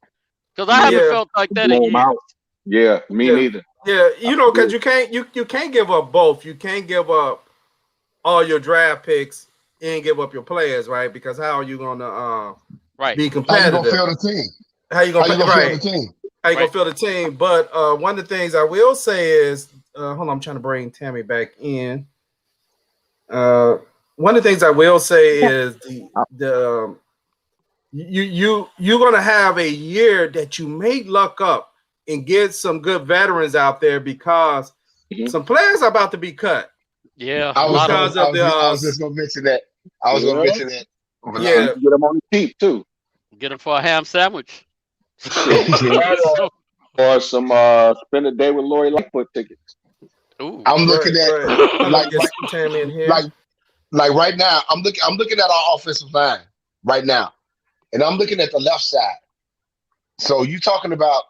Because I haven't felt like that in years. Yeah, me neither. Yeah, because you can't give up both. You can't give up all your draft picks and give up your players, right? Because how are you gonna be competitive? How you gonna fill the team? How you gonna fill the team? But one of the things I will say is, hold on, I'm trying to bring Tammy back in. One of the things I will say is you're gonna have a year that you may luck up and get some good veterans out there, because some players are about to be cut. Yeah, I was just gonna mention that. Gonna mention that. Yeah, get them on the cheap too. Get them for a ham sandwich. Or some spend a day with Lori Lightfoot tickets. Ooh, I'm looking at like right now. I'm looking at our offensive line right now, and I'm looking at the left side. So you talking about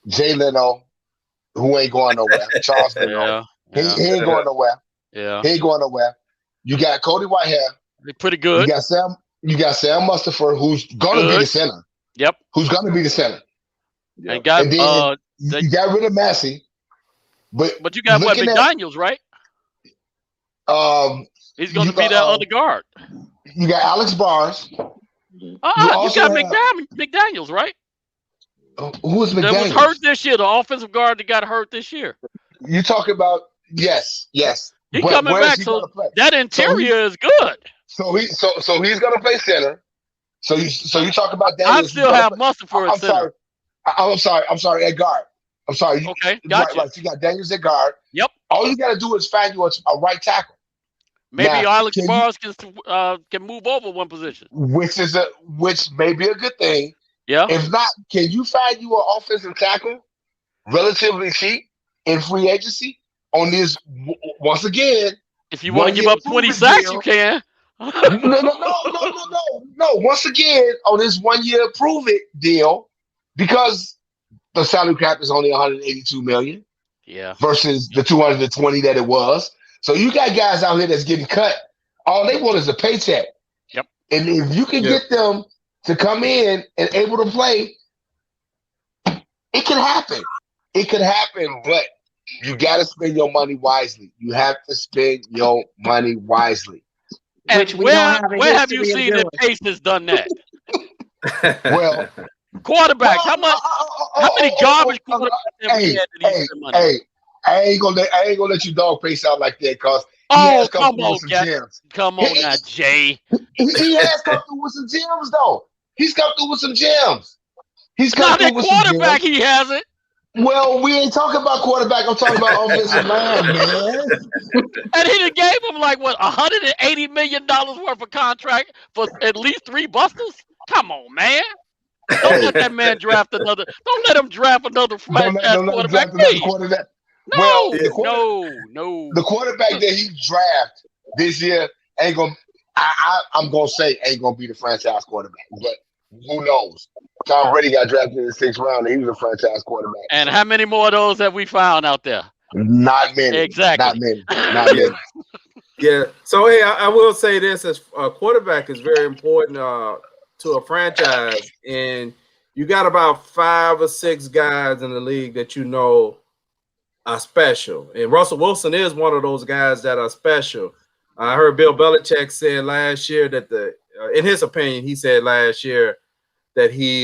Jay Leno, who ain't going nowhere. Charles Leno, he ain't going nowhere. Yeah, he ain't going nowhere. You got Cody Whitehair. They're pretty good. You got Sam Mustipher, who's gonna be the center. Yep. Who's gonna be the center? Yep. And then you got rid of Massey. But you got McDaniels, right? He's going to be that other guard. You got Alex Barnes. You got McDaniels, right? Who is McDaniels? That was hurt this year. The offensive guard that got hurt this year. You talking about yes. He's coming back, so that interior is good. So he's going to play center. So you talk about that. I still have Mustipher at center. I'm sorry, at guard. I'm sorry. Okay, gotcha. Right. You got Daniels at guard. Yep. All you got to do is find you a right tackle. Maybe Alex Barnes can move over one position, which may be a good thing. Yeah. If not, can you find you an offensive tackle relatively cheap in free agency on this? Once again, if you want to give up 20 sacks, you can. No. Once again, on this 1 year prove it deal, because the salary cap is only $182 million. Yeah. Versus the 220 that it was. So you got guys out here that's getting cut. All they want is a paycheck. Yep. And if you can get them to come in and able to play, it can happen. It could happen, but you got to spend your money wisely. You have to spend your money wisely. And Which we don't have a where have you history of seen that doing. Pace has done that? Well, Quarterbacks, how many garbage quarterbacks have we hey, had that he hey, spent money on? hey, I ain't gonna let you dog Pace out like that, cause he Oh, has come come through on, with some gems. come on now, Jay. He has come through with some gems, though. He's come through with some gems. He's come Not through at with some quarterback, gems. he hasn't. Well, we ain't talking about quarterback. I'm talking about offensive line, man. And he done gave him like what, $180 million worth of contract for at least 3 busters? Come on, man. Don't let that man draft another. Don't let him draft another franchise Don't let him quarterback. draft another Please. quarterback. No, Well, no. the quarterback that he draft this year ain't gonna. I'm gonna say ain't gonna be the franchise quarterback, but who knows? Tom Brady got drafted in the 6th round, and he was a franchise quarterback. And how many more of those have we found out there? Not many. Exactly. Not many. Yeah. So hey, I will say this: as a quarterback is very important to a franchise, and you got about 5 or 6 guys in the league that you know are special. And Russell Wilson is one of those guys that are special. I heard Bill Belichick said last year that in his opinion, he said last year that he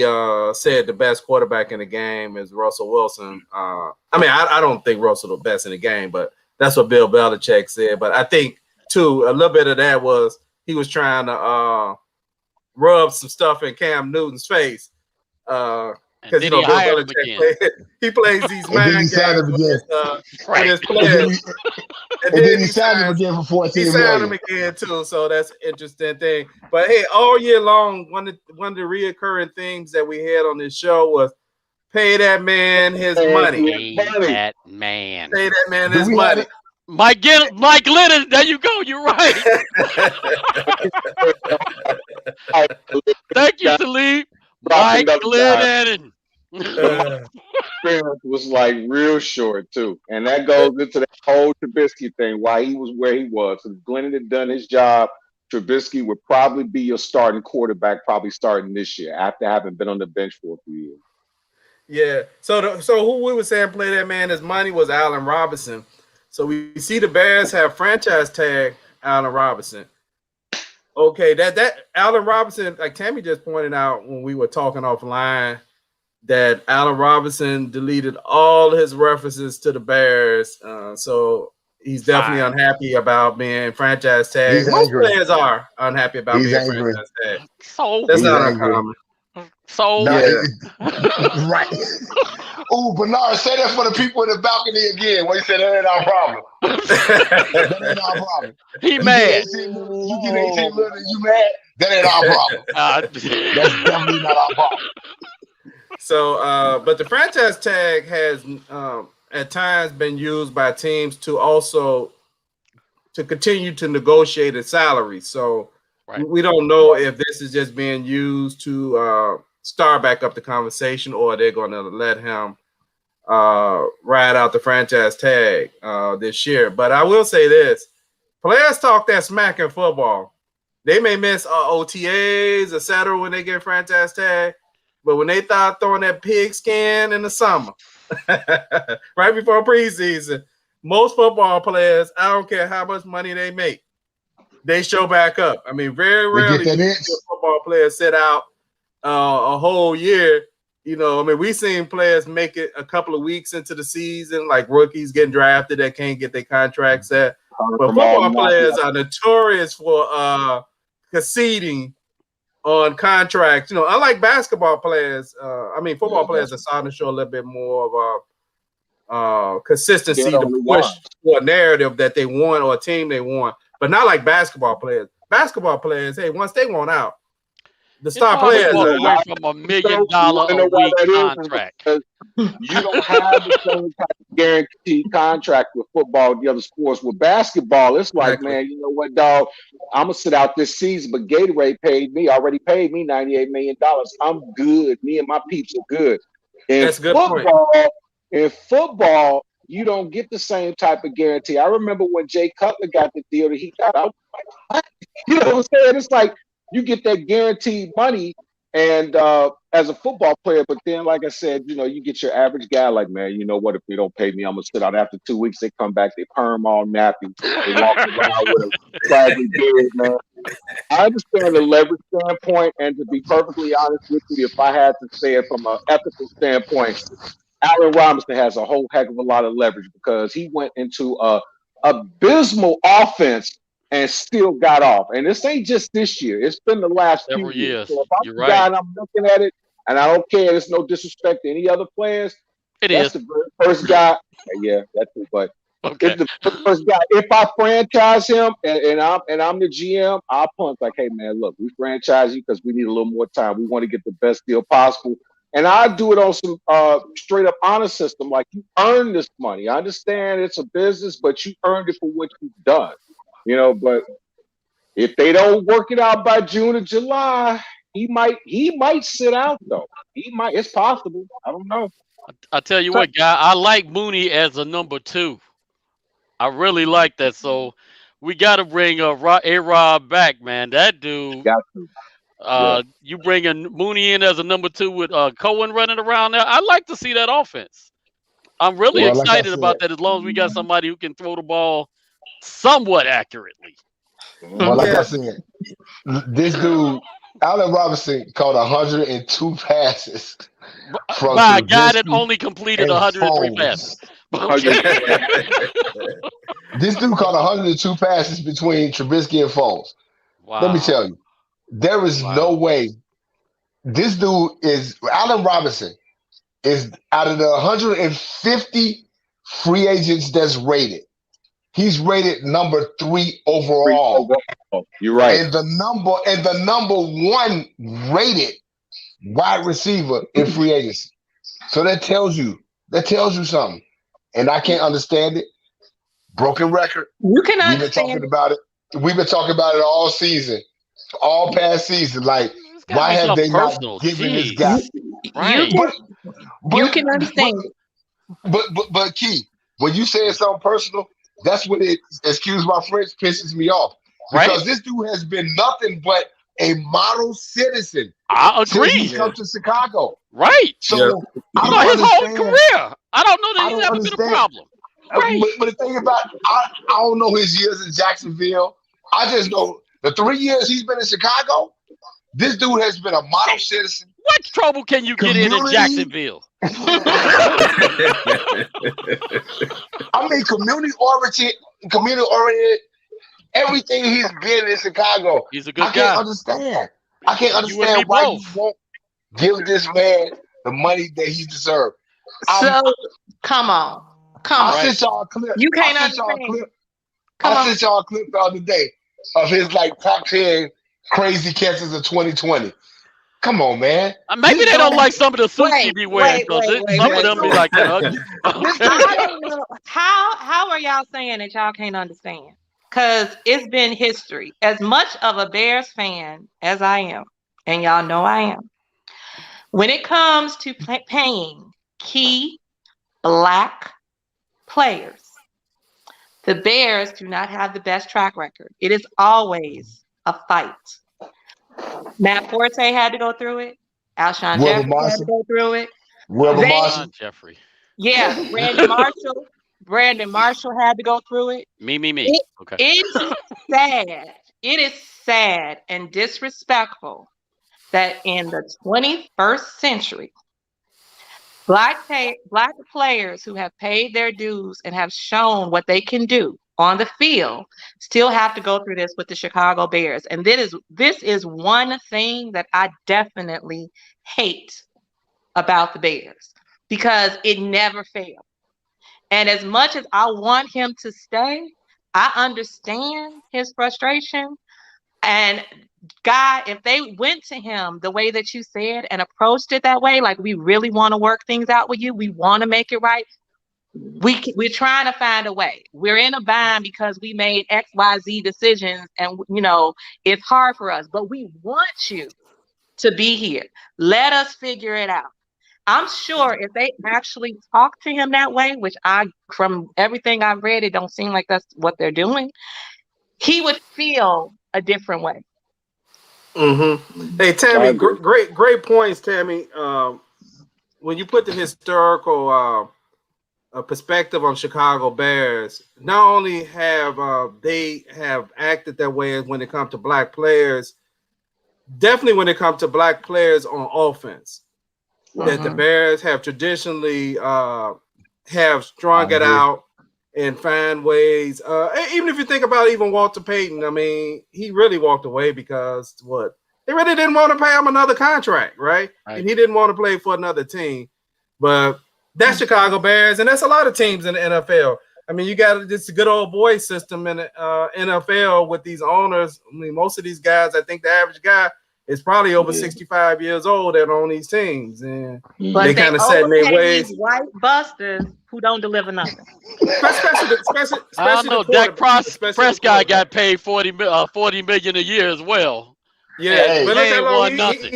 said the best quarterback in the game is Russell Wilson. I mean, I don't think Russell the best in the game, but that's what Bill Belichick said. But I think too, a little bit of that was he was trying to rub some stuff in Cam Newton's face. Because Bill Belichick he plays these mind games with his players. And then he signed him again for 14 million. He signed him again too, so that's an interesting thing. But hey, all year long, one of the reoccurring themes that we had on this show was pay that man his money. Pay that man. Pay that man his money. Mike Lennon, there you go. You're right. Thank you, Talib. Mike Lennon. Experience was like real short too, and that goes into that whole Trubisky thing. Why he was where he was. If Glennon had done his job, Trubisky would probably be your starting quarterback, probably starting this year after having been on the bench for a few years. Yeah. So who we were saying play that man his money was Allen Robinson. So we see the Bears have franchise tag Allen Robinson. Okay, that Allen Robinson, like Tammy just pointed out when we were talking offline, that Allen Robinson deleted all his references to the Bears. So he's definitely unhappy about being franchise tagged. Most players are unhappy about being franchise tagged. So that's not uncommon. So right. Oh, Bernard, say that for the people in the balcony again. When you said that ain't our problem. That ain't our problem. He mad. You get 18 million and you mad? That ain't our problem. That's definitely not our problem. So, but the franchise tag has at times been used by teams to continue to negotiate a salary. So we don't know if this is just being used to start back up the conversation, or they're going to let him ride out the franchise tag this year. But I will say this: players talk that smack in football. They may miss OTAs, etc., when they get franchise tag. But when they start throwing that pigskin in the summer, right before preseason, most football players, I don't care how much money they make, they show back up. I mean, very rarely do you see a football player sit out a whole year. You know, I mean, we've seen players make it a couple of weeks into the season, like rookies getting drafted that can't get their contracts set. But football players are notorious for conceding on contracts, unlike basketball players. Football players are starting to show a little bit more of consistency to push for a narrative that they want or a team they want, but not like basketball players. Basketball players, hey, once they want out, the star players are away from $1 million a week contract. You don't have the same type of guaranteed contract with football and the other sports. With basketball, it's like, man, you know what, dog? I'm gonna sit out this season, but Gatorade already paid me $98 million. I'm good. Me and my peeps are good. That's a good point. In football, you don't get the same type of guarantee. I remember when Jay Cutler got the deal that he got. I was like, what? You know what I'm saying? It's like you get that guaranteed money, And as a football player, but then, like I said, you get your average guy like, man, you know what? If they don't pay me, I'm gonna sit out. After 2 weeks, they come back, they perm all nappy, they walk around with a scraggly beard, man. I understand the leverage standpoint, and to be perfectly honest with you, if I had to say it from an ethical standpoint, Allen Robinson has a whole heck of a lot of leverage because he went into a abysmal offense and still got off. And this ain't just this year; it's been the last few Several years. years. So if I'm You're the guy right. and I'm looking at it, and I don't care, there's no disrespect to any other players. It That's is. the very first guy. Yeah, that's it. But Okay. it's the first guy. If I franchise him and I'm the GM, I'll punt like, hey man, look, we franchise you because we need a little more time. We want to get the best deal possible. And I do it on some straight up honor system. Like you earned this money. I understand it's a business, but you earned it for what you've done. But if they don't work it out by June or July, he might sit out though. He might. It's possible. I don't know. I tell you So, what, guy, I like Mooney as a number 2. I really like that. So we got to bring A-Rod back, man. That dude. Got to. Yeah. You bringing Mooney in as a number 2 with Cohen running around there. I like to see that offense. I'm really Well, like I excited said, about that as long as we got somebody who can throw the ball somewhat accurately. well, like I Yeah. said, this dude, Allen Robinson, caught 102 passes from By a guy that Trubisky only completed and 103 Foles. passes. Okay. This dude caught 102 passes between Trubisky and Foles. Let me Wow. tell you, there is no way. This dude is Allen Robinson is out of the 150 free agents that's rated. He's rated number 3 overall. You're right. And the number 1 rated wide receiver in free agency. So that tells you something. And I can't understand it. Broken record. you can We've been talking understand. about it. We've been talking about it all season, all past season. Like, It's gotta why be have something they not personal. given this Jeez. guy? Right. You can understand. But Key, when you say something personal, that's when it, excuse my French, pisses me off. Because Right. this dude has been nothing but a model citizen I since he agree. come to Chicago. Right. So I You don't know, his whole understand. career. I don't know that I he's don't ever been a understand. problem. Right. But the thing about I don't know his years in Jacksonville. I just know the 3 years he's been in Chicago, this dude has been a model citizen. What trouble can you get in Community. Jacksonville? I mean, community oriented. Everything he's been in Chicago. He's a good I can't guy. understand. I can't You and me understand why you both. won't give this man the money that he deserves. So come on. I Right. sent y'all a clip. You can't I sent y'all a understand. clip. Come I on. sent y'all a clip the other day of his like top 10 crazy catches of 2020. Come on, man. Maybe This they don't dude- like some of the suits he Wait, be wearing wait, because wait, some wait, of them be wait. like that ugly. I don't know. How are y'all saying that y'all can't understand? Because it's been history. As much of a Bears fan as I am, and y'all know I am, when it comes to paying key Black players, the Bears do not have the best track record. It is always a fight. Matt Forte had to go through it. Alshon Wilbur Jeffrey had Marshall. to go through it. Wilbur They- Marshall. Jeffrey. Yeah, Brandon Marshall had to go through it. Me. Okay. It's sad. It is sad and disrespectful that in the 21st century, Black players who have paid their dues and have shown what they can do on the field still have to go through this with the Chicago Bears. And this is one thing that I definitely hate about the Bears because it never failed. And as much as I want him to stay, I understand his frustration. And God, if they went to him the way that you said and approached it that way, like we really want to work things out with you, we want to make it right. We're trying to find a way. We're in a bind because we made XYZ decisions, and it's hard for us. But we want you to be here. Let us figure it out. I'm sure if they actually talk to him that way, which from everything I've read, it don't seem like that's what they're doing, he would feel a different way. Mm-hmm. Hey, I Tammy, agree. great points, Tammy. When you put the historical perspective on Chicago Bears, not only have they have acted that way when it comes to black players, definitely when it comes to black players on offense, Right. that the Bears have traditionally have I strung it agree. out and find ways. Even if you think about even Walter Payton, I mean, he really walked away because what? They really didn't want to pay him another contract, right? And he didn't want to play for another team. But that's Chicago Bears, and that's a lot of teams in the NFL. I mean, you got this good old boy system in the NFL with these owners. I mean, most of these guys, I think the average guy is probably over 65 years old that own these teams, and But they they kind of set in their overpay these ways. white busters who don't deliver nothing. Especially I don't the know. Dak quarterback. Especially the Prescott quarterback. got paid $40 million a year as well. Yeah, Hey, but They look how ain't long won nothing.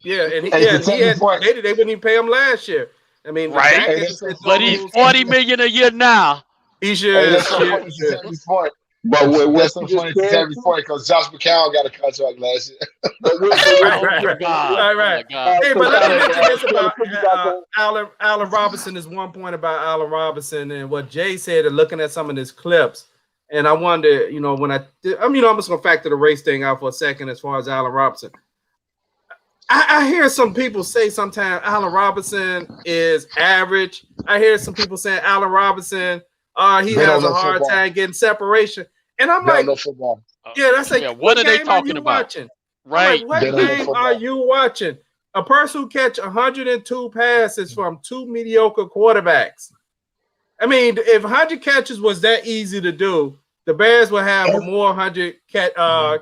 to Tammy's point, they wouldn't even pay him last year. I mean, the Right. Dak hey, had to listen, sit through But all he's those. $40 million a year now. He hey, should, that's so funny to Tammy's point. But what That's so you just funny to said, Tammy's point because Josh McCown got a contract last year. but Oh my God. All Oh my right. God. Hey, so but let me kind of mention this kind about of piggyback on. Allen Robinson. Is one point about Allen Robinson and what Jay said, and looking at some of his clips. And I wonder, when I'm just gonna factor the race thing out for a second as far as Allen Robinson. I hear some people say sometimes Allen Robinson is average. I hear some people saying Allen Robinson, he They don't has a know hard football. time getting separation. And I'm They don't like, know football. yeah, that's like, Yeah, what what are they game are talking you about? watching? I'm Right. like, what They don't know game are football. you watching? A person who catch 102 passes from two mediocre quarterbacks. I mean, if 100 catches was that easy to do, the Bears would have more 100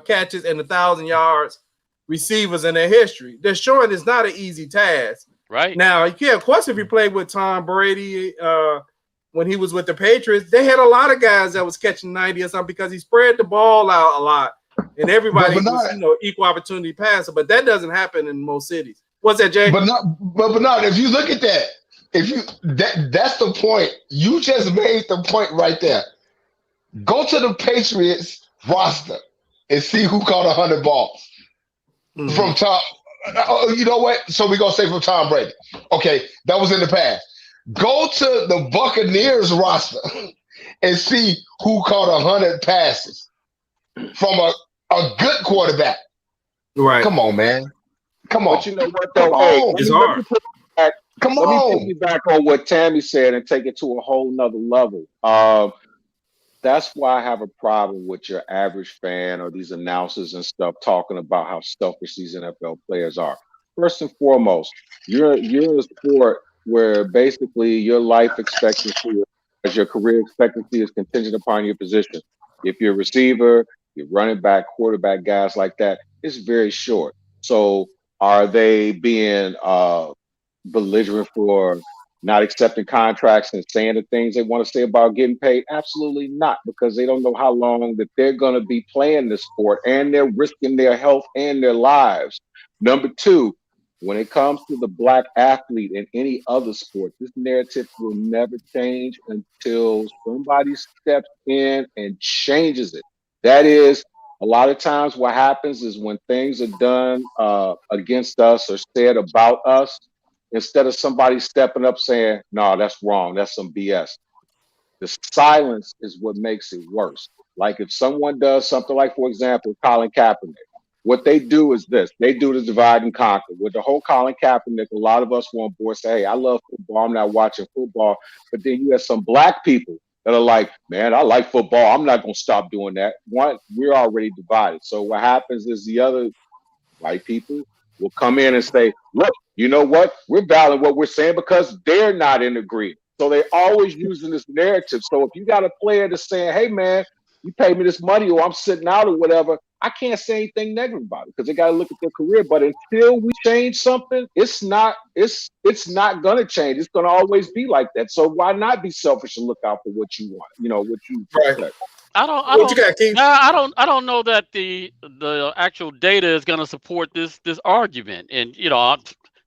catches and 1,000 yards receivers in their history. They're showing it's not an easy task. Right. Now, yeah, of course, if you played with Tom Brady when he was with the Patriots, they had a lot of guys that was catching 90 or something because he spread the ball out a lot. And everybody was, equal opportunity passer. But that doesn't happen in most cities. What's that, Jay? But not if you look at that, that's the point. You just made the point right there. Go to the Patriots roster and see who caught 100 balls from Tom. You know what? So we're gonna say from Tom Brady. Okay, that was in the past. Go to the Buccaneers roster and see who caught 100 passes from a good quarterback. Right. Come on, man. Come on. But you know what though? Hey, It's hard. let me piggyback on what Tammy said and take it to a whole nother level. That's why I have a problem with your average fan or these announcers and stuff talking about how selfish these NFL players are. First and foremost, you're in a sport where basically your life expectancy, as your career expectancy, is contingent upon your position. If you're a receiver, you're running back, quarterback, guys like that, it's very short. So are they being belligerent for not accepting contracts and saying the things they want to say about getting paid? Absolutely not, because they don't know how long that they're going to be playing this sport and they're risking their health and their lives. Number two, when it comes to the black athlete in any other sport, this narrative will never change until somebody steps in and changes it. That is, a lot of times what happens is when things are done against us or said about us, instead of somebody stepping up saying, no, that's wrong, that's some BS. The silence is what makes it worse. Like if someone does something like, for example, Colin Kaepernick, what they do is this. They do the divide and conquer. With the whole Colin Kaepernick, a lot of us were on board say, hey, I love football, I'm not watching football. But then you have some black people that are like, man, I like football, I'm not going to stop doing that. One, we're already divided. So what happens is the other white people will come in and say, look, you know what? We're valuing what we're saying because they're not in agreement. So they're always using this narrative. So if you got a player that's saying, hey, man, you pay me this money or I'm sitting out or whatever, I can't say anything negative about it because they got to look at their career. But until we change something, it's not going to change. It's going to always be like that. So why not be selfish and look out for what you want, what you expect? I don't know that the actual data is going to support this argument. And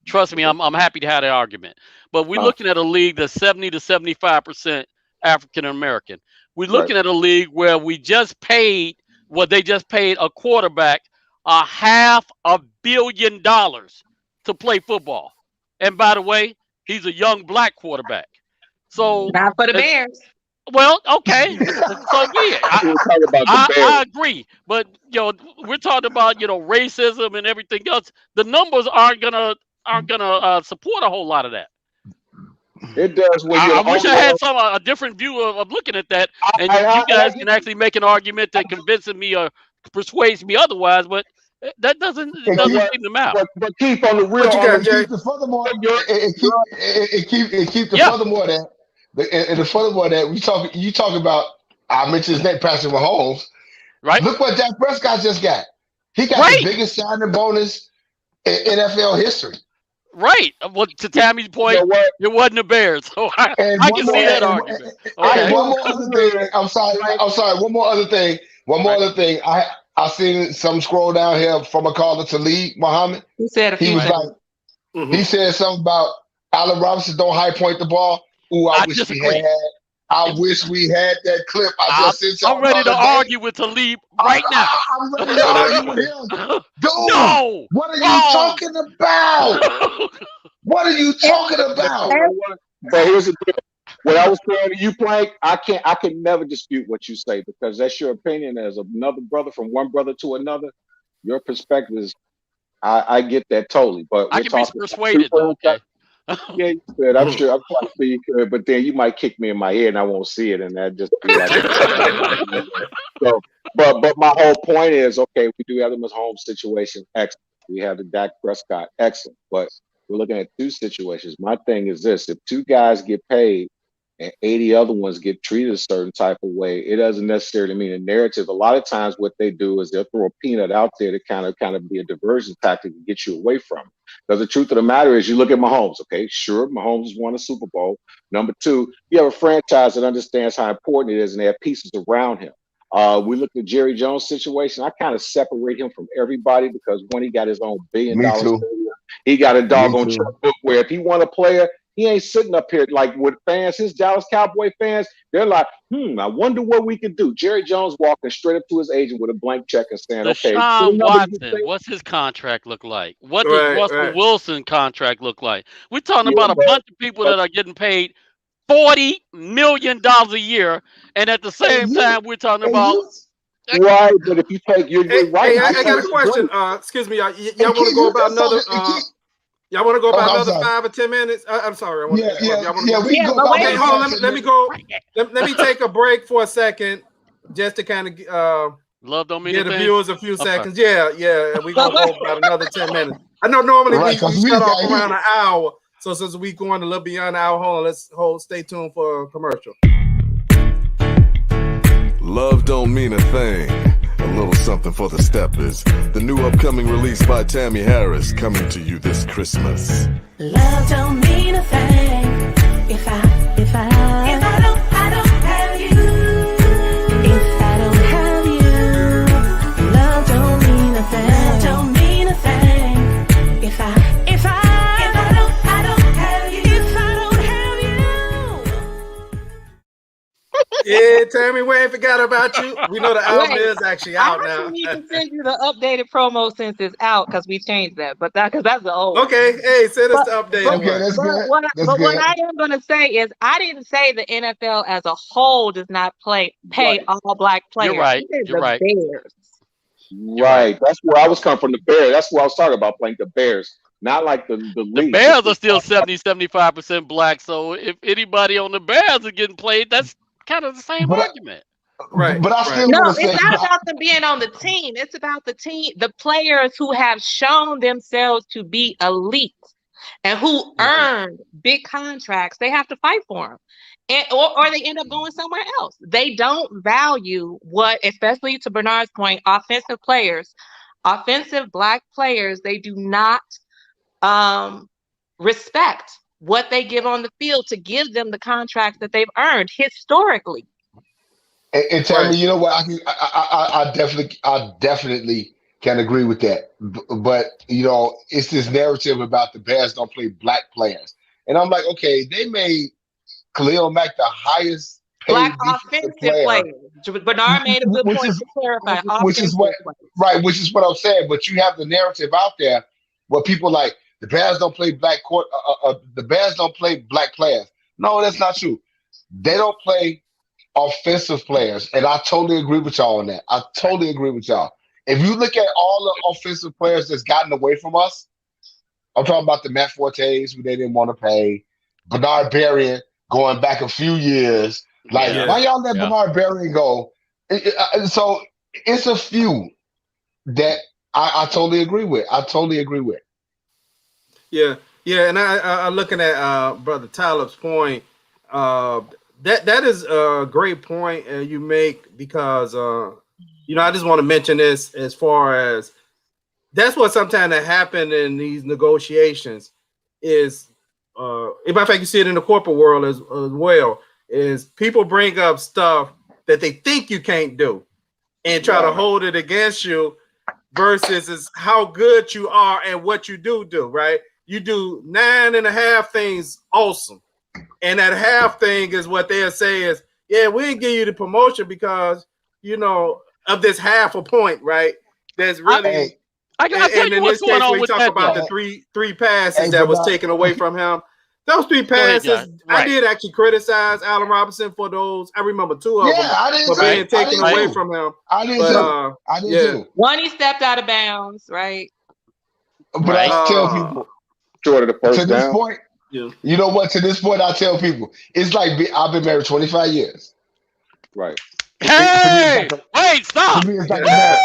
trust me, I'm happy to have the argument. But we're looking at a league that's 70 to 75% African American. We're looking at a league where they just paid a quarterback $500 million to play football. And by the way, he's a young black quarterback. So Not for the Bears. well, okay, so be it. I agree, but we're talking about racism and everything else. The numbers aren't gonna support a whole lot of that. It does. When I wish I had a different view of looking at that, and you guys can actually make an argument that convinces me or persuades me otherwise, but that doesn't seem to matter. But keep on the real. But you got furthermore, keep the furthermore that. And the furthermore that you talk about, I mentioned his name, Patrick Mahomes. Right. Look what Dak Prescott just got. He got the biggest signing bonus in NFL history. Right. Well, to Tammy's point, it wasn't the Bears, so I can see that argument. Okay. One more other thing. I'm sorry. One more other thing. I seen some scroll down here from a caller to Lee Muhammad. He said he said something about Allen Robinson don't high point the ball. Ooh, I wish we had that clip. I'm ready to argue with Talib right now. I'm ready to argue with him. Dude, no, what are you talking about? What are you talking about? But here's the deal. What I was saying to you, Plank, I can never dispute what you say because that's your opinion as another brother from one brother to another. Your perspective is, I get that totally. But I can be persuaded, though, okay? Yeah, you could. I'm sure. I'm quite sure you could. But then you might kick me in my head, and I won't see it, and that just be like. So, but my whole point is, okay, we do have the Mahomes situation, excellent. We have the Dak Prescott, excellent. But we're looking at two situations. My thing is this: if two guys get paid and 80 other ones get treated a certain type of way, it doesn't necessarily mean a narrative. A lot of times, what they do is they'll throw a peanut out there to kind of be a diversion tactic to get you away from it. Because the truth of the matter is, you look at Mahomes, okay, sure, Mahomes has won a Super Bowl. Number two, you have a franchise that understands how important it is, and they have pieces around him. We look at Jerry Jones' situation. I kind of separate him from everybody because when he got his own $1 billion, he got a doggone checkbook where if he want a player, he ain't sitting up here like with fans, his Dallas Cowboy fans, they're like, I wonder what we could do. Jerry Jones walking straight up to his agent with a blank check and saying, Deshaun Watson, what's his contract look like? What does Russell Wilson contract look like? We're talking about a bunch of people that are getting paid $40 million a year, and at the same time, we're talking about... Right, but if you take... You're right. Hey, I got a question. Excuse me. Y'all want to go about another... Y'all want to go about another 5 or 10 minutes? I'm sorry. We can go about okay, hold on. Let me go. Let me take a break for a second, just to kind of Love don't mean give the viewers a few seconds. Yeah. We gonna go about another 10 minutes. I know normally we shut off around an hour, so since we going a little beyond an hour, hold on. Stay tuned for a commercial. Love don't mean a thing. A little something for the steppers. The new upcoming release by Tammy Harris coming to you this Christmas. Love don't mean a thing if I don't have you. If I don't have you, love don't mean a thing. Love don't mean a thing if I don't have you. If I don't have you. Yeah, Tammy, we ain't forgot about you. We know the album is actually out now. I need to send you the updated promo since it's out because we changed that. But because that's the old. Okay, hey, send us the updated. Okay, that's good. What I am going to say is, I didn't say the NFL as a whole does not pay all black players. You're right. Bears. Right. That's where I was coming from. The Bears. That's what I was talking about. Playing the Bears. Not like the league. The Bears are still 70-75% black. So if anybody on the Bears are getting played, that's kind of the same argument. Right. But I still no, it's not about them being on the team. It's about the team, the players who have shown themselves to be elite and who earned big contracts. They have to fight for them. Or they end up going somewhere else. They don't value what, especially to Bernard's point, offensive black players, they do not respect what they give on the field to give them the contracts that they've earned historically. And Tammy, you know what? I definitely can agree with that. But it's this narrative about the Bears don't play black players, and I'm like, okay, they made Khalil Mack the highest Black defensive offensive player. players. Bernard made a good Which point is- to clarify. which is what which is what I'm saying. But you have the narrative out there where people like the Bears don't play the Bears don't play black players. No, that's not true. They don't play offensive players, and I totally agree with y'all on that. I totally agree with y'all. If you look at all the offensive players that's gotten away from us, I'm talking about the Matt Fortes who they didn't want to pay, Bernard Berrien going back a few years. Like, Yeah. why y'all let Yeah. Bernard Berrien go? So it's a few that I totally agree with. Yeah, and I looking at Brother Talib's point. That is a great point you make because I just want to mention this as far as that's what sometimes that happen in these negotiations is in fact you see it in the corporate world as well is people bring up stuff that they think you can't do and try to hold it against you versus is how good you are and what you do, right? You do 9.5 things awesome. And that half thing is what they'll say is, yeah, we didn't give you the promotion because, of this half a point, right? That's really I tell and you in what's this going case, on we with talk that. about though. the three passes that was taken away from him. Those 3 ahead, passes, Jaye. Right. I did actually criticize Allen Robinson for those. I remember 2 of them I did for too. being taken I did away too. from him. I did But, too. I did too. One, he stepped out of bounds, right? But I tell people short of the first to this down. point, Yeah. you know what? To this point, I tell people it's like I've been married 25 years. Right. Hey, wait, stop. To me, it's like a marriage.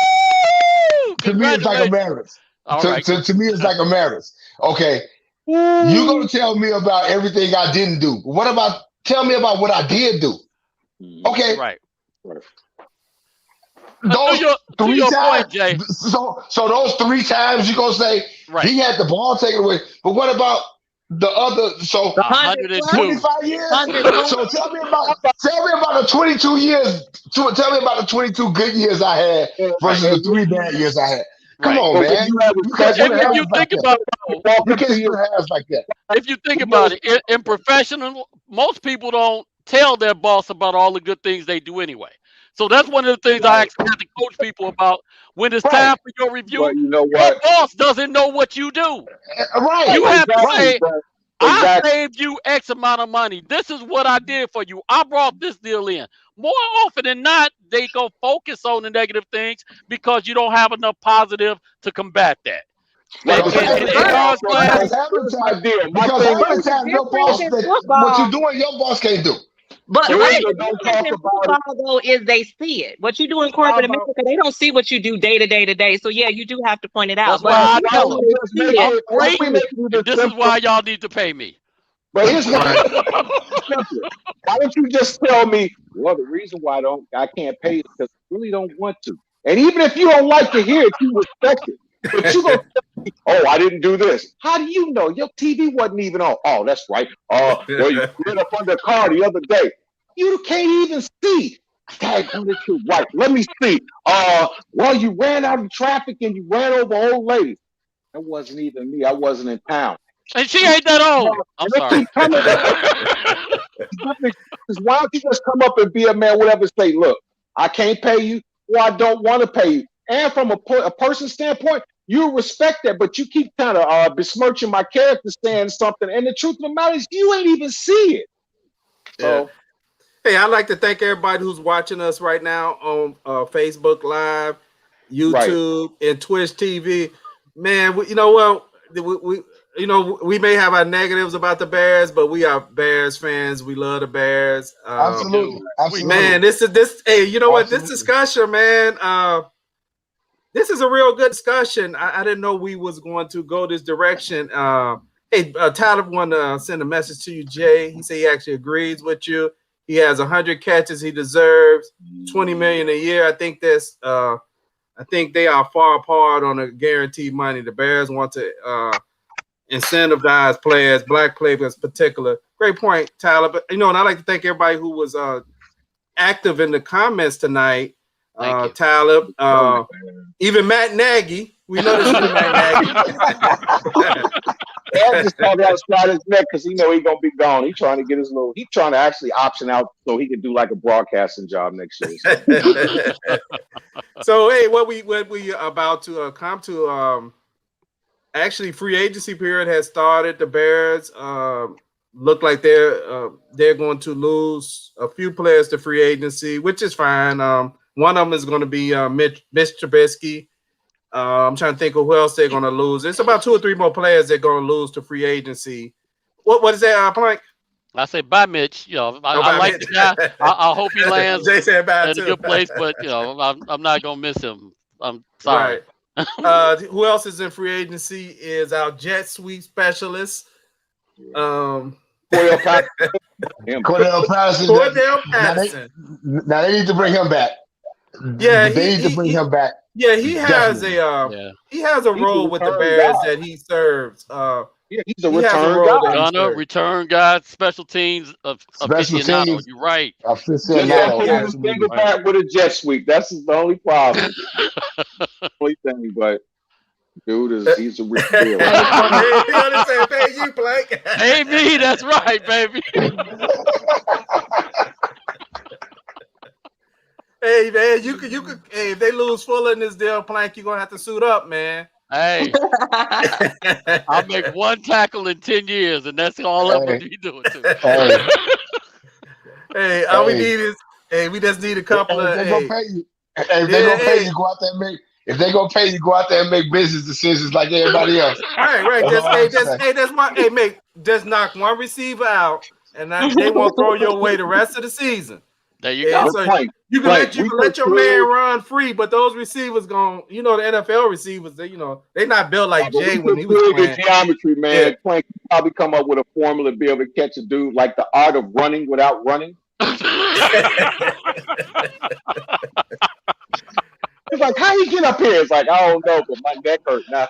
Woo! To me, it's like a marriage. All to, right. to me, it's like a marriage. Okay, you're gonna tell me about everything I didn't do. What about tell me about what I did do? Okay, Right. those to 3 your times. point, Jay. So those 3 times you gonna say he had the ball taken away. But what about the other? So 102. 25 years. So tell me about the 22 years. Tell me about the 22 good years I had versus the 3 bad years I had. Come on, man. If you think about it, you can't split hairs like that. If you think about it, in professional, most people don't tell their boss about all the good things they do anyway. So that's one of the things I actually have to coach people about when it's time for your review. But you know your what? boss doesn't know what you do. Right. You have to say, I Exactly. saved you X amount of money. This is what I did for you. I brought this deal in. More often than not, they go focus on the negative things because you don't have enough positive to combat that. Because half the time your boss, what you're doing, your boss can't do. But So the don't difference talk in about football, though, is they see it. What you do in corporate America, they don't see what you do day to day to day. So, yeah, you do have to point it out. That's why I tell them, see I'm it. great, and this is why y'all need to pay me. But here's why don't you just tell me, well, the reason why I can't pay is because I really don't want to. And even if you don't like to hear it, you respect it. But you gonna tell me, oh, I didn't do this. How do you know? Your TV wasn't even on. Oh, that's right. Well, you lit up under a car the other day. You can't even see. Right. Let me see. Well, you ran out of traffic and you ran over old ladies. That wasn't even me. I wasn't in town. And she ain't that old. I'm sorry. Why don't you just come up and be a man, whatever, say, look, I can't pay you, or I don't want to pay you. And from a person's standpoint, you respect that, but you keep kind of besmirching my character saying something. And the truth of the matter is you ain't even see it. So, hey, I'd like to thank everybody who's watching us right now on Facebook Live, YouTube, and Twitch TV. Man, you know what? We may have our negatives about the Bears, but we are Bears fans. We love the Bears. Absolutely. Man, this. Hey, you know what? This discussion, man. This is a real good discussion. I didn't know we was going to go this direction. Hey, Tyler wanted to send a message to you, Jay. He said he actually agrees with you. He has 100 catches. He deserves $20 million a year. I think they are far apart on the guaranteed money. The Bears want to incentivize players, black players in particular. Great point, Tyler. But and I'd like to thank everybody who was active in the comments tonight. Tyler, even Matt Nagy. We know this is Matt Nagy. Ed just talking outside his neck because he know he's gonna be gone. He's trying to get his little. He's trying to actually option out so he can do like a broadcasting job next year. So hey, what we about to come to? Actually, free agency period has started. The Bears look like they're going to lose a few players to free agency, which is fine. One of them is going to be Mitch Trubisky. I'm trying to think of who else they're going to lose. It's about 2 or 3 more players they're going to lose to free agency. What is that, Plank? I say bye, Mitch. You know, I like the guy. I hope he lands Jay said bye in too. a good place, but you know, I'm not gonna miss him. I'm sorry. Right. Who else is in free agency is our jet sweep specialist. Cordell Patterson. Now they need to bring him back. Yeah, they need to bring him back. Yeah, he has a role with the Bears that he serves. He's a return guy. Return guy, special teams aficionado. You're right. Single back with a jet sweep. That's the only problem. Only thing, but dude he's a real deal. Pay you, Blake. Hey me, that's right, baby. Hey man, you could hey, if they lose Fuller in this deal, Plank, you're gonna have to suit up, man. Hey, I'll make 1 tackle in 10 years, and that's all I'm gonna be doing too. Hey, all we need is we just need a couple of. If they're gonna pay you, go out there and make. If they're gonna pay you, go out there and make business decisions like everybody else. Right. Just knock one receiver out, and they won't throw your way the rest of the season. There you go. So you can let your man run free, but those receivers the NFL receivers, they're not built like Jaye when he was playing. Geometry, man. Yeah. Plank probably come up with a formula to be able to catch a dude like the art of running without running. It's like, how you get up here? It's like, I don't know, but my neck hurt now.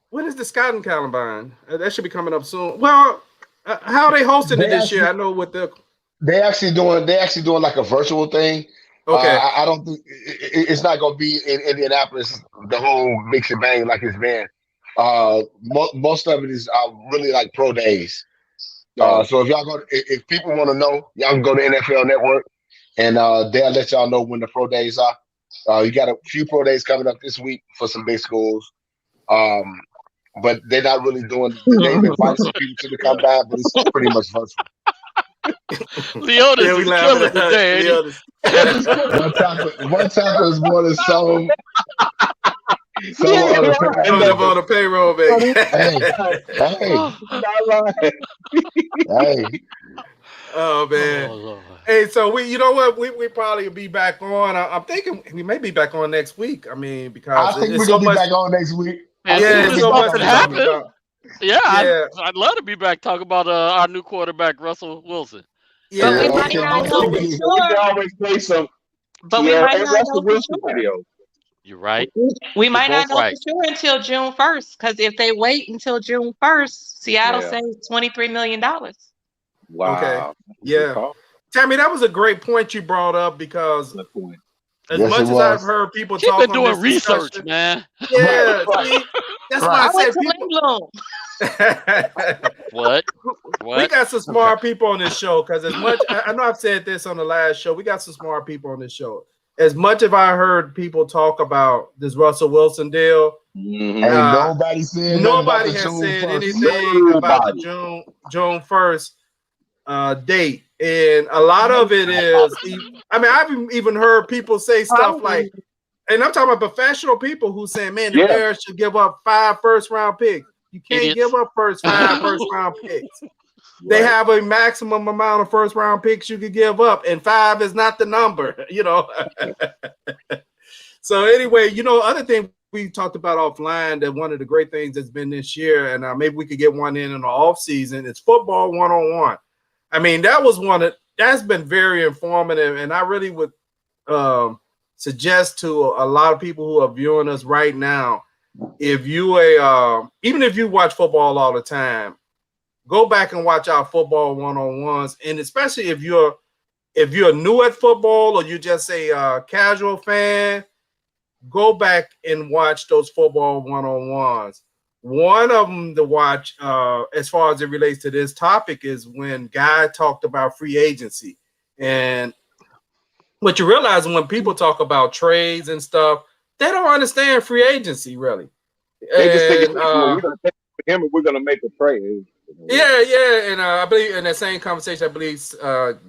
When is the scouting combine? That should be coming up soon. Well, how are they hosting it this year? I know what they actually doing like a virtual thing. Okay, I don't think it's not going to be in Indianapolis the whole mix and bang like it's been. Most of it is really like pro days. So if people want to know, y'all can go to NFL Network, and they'll let y'all know when the pro days are. You got a few pro days coming up this week for some big schools. But they're not really doing. They've invited some people to the combine, but it's pretty much virtual. Leonis is killing today. One tackle is more than some. End up on the payroll, baby. Hey. Oh man. Hey, so we probably will be back on. I'm thinking we may be back on next week. I mean, because I think we're gonna be back on next week. I'd love to be back talking about our new quarterback, Russell Wilson. Yeah, but we might not know for sure. We can always play some. But we might not know for sure. Video. You're right. We might not know for sure until June 1st, because if they wait until June 1st, Seattle saves $23 million. Wow. Okay. Yeah. Tammy, that was a great point you brought up, because as much as I've heard people talk, been doing research, man. Yeah, that's why I said people. What? We got some smart people on this show, because as much I know I've said this on the last show, we got some smart people on this show. As much as I heard people talk about this Russell Wilson deal, nobody has said anything about the June 1st date. And a lot of it is, I mean, I've even heard people say stuff like, and I'm talking about professional people who saying, man, the Bears should give up 5 first-round picks. You can't give up 5 first-round picks. They have a maximum amount of first-round picks you could give up, and 5 is not the number, So anyway, other thing we talked about offline, that one of the great things that's been this year, and maybe we could get one in the off season, it's football 1-on-1. I mean, that's been very informative, and I really would suggest to a lot of people who are viewing us right now, if you even if you watch football all the time, go back and watch our football 1-on-1s, and especially if you're new at football or you're just a casual fan, go back and watch those football one-on-ones. One of them to watch, as far as it relates to this topic, is when Guy talked about free agency. And what you realize when people talk about trades and stuff, they don't understand free agency really. They just think we're going to take him and we're going to make a trade. Yeah. And I believe in that same conversation, I believe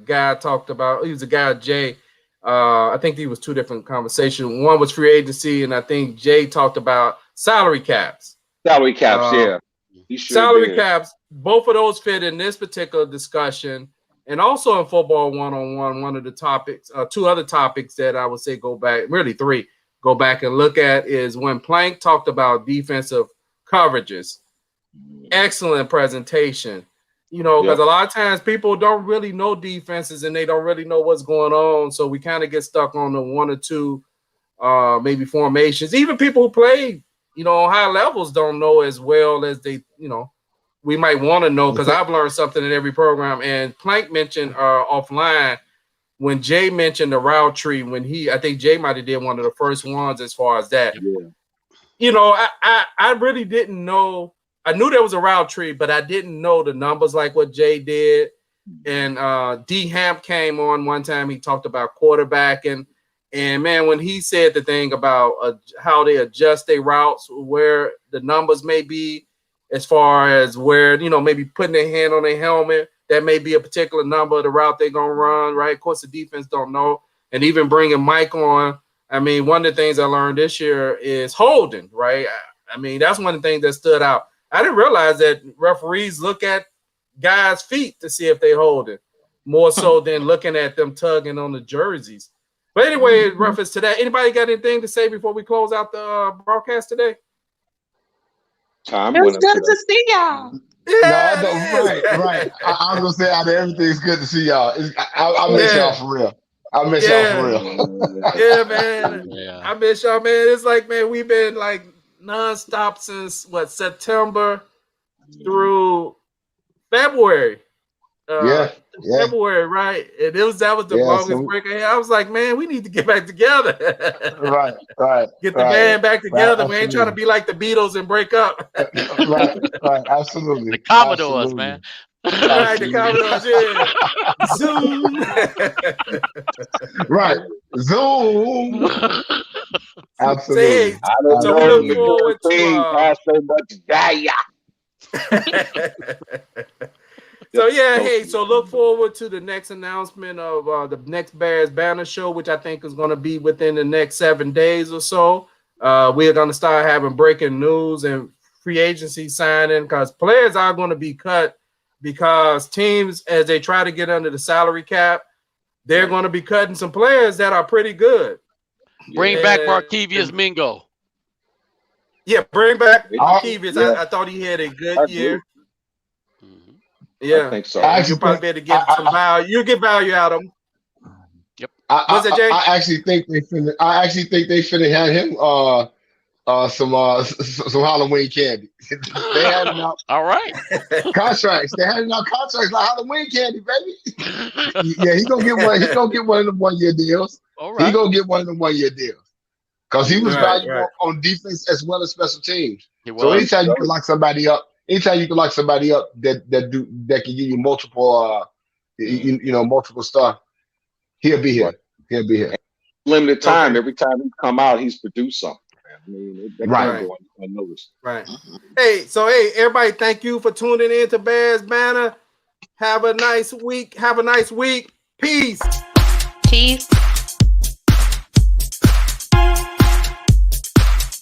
Guy talked about, he was a guy, Jaye. I think he was two different conversations. One was free agency, and I think Jaye talked about salary caps. Salary caps, yeah. Salary caps, both of those fit in this particular discussion. And also in football one-on-one, one of the topics, two other topics that I would say go back, really three, go back and look at is when Plank talked about defensive coverages. Excellent presentation. You know, because a lot of times people don't really know defenses and they don't really know what's going on. So we kind of get stuck on the one or two maybe formations. Even people who play, you know, on high levels don't know as well as they, you know, we might want to know, because I've learned something in every program. And Plank mentioned offline when Jay mentioned the route tree, when I think Jay might have did one of the first ones as far as that. Yeah. You know, I really didn't know. I knew there was a route tree, but I didn't know the numbers like what Jay did. And D Hamp came on one time. He talked about quarterbacking. And, man, when he said the thing about how they adjust their routes, where the numbers may be, as far as where, you know, maybe putting their hand on their helmet, that may be a particular number of the route they're going to run, right? Of course, the defense don't know. And even bringing Mike on, I mean, one of the things I learned this year is holding, right? I mean, that's one of the things that stood out. I didn't realize that referees look at guys' feet to see if they hold it, more so than looking at them tugging on the jerseys. But anyway, in reference to that, anybody got anything to say before we close out the broadcast today? It was good to see y'all. Yeah, no, right. I was gonna say, out of everything, it's good to see y'all. I miss y'all for real. I miss y'all for real. Yeah, man. Yeah. I miss y'all, man. It's like, man, we've been like nonstop since September through February. February, right? And that was the longest break I had. I was like, man, we need to get back together. right. Get the band back together. We ain't trying to be like the Beatles and break up. right, absolutely. The Commodores, man. Right, the Commodores, yeah. Zoom. Right. Zoom. Absolutely. Hey, so we look forward to So yeah, hey, so look forward to the next announcement of the next Bears Banter show, which I think is going to be within the next 7 days or so. We're going to start having breaking news and free agency signing, because players are going to be cut, because teams, as they try to get under the salary cap, they're going to be cutting some players that are pretty good. Bring back Markevious Mingo. Yeah, bring back Markevious. I thought he had a good year. Yeah, I think so. You'll probably be able to get some value. You get value out of him. Yep. What's that, Jay? I actually think they finna hand him some Halloween candy. They handing out all right contracts. They handing out contracts like Halloween candy, baby. Yeah, he gonna get one. He gonna get one of them 1 year deals. All right. He gonna get one of them 1 year deals, because he was valuable on defense as well as special teams. So anytime you can lock somebody up. Anytime you can lock somebody up that can give you multiple multiple stuff, he'll be here. He'll be here. Limited time. Every time he come out, he's produced something. I mean, right. Right. Hey, everybody, thank you for tuning in to Bears Banter. Have a nice week. Peace.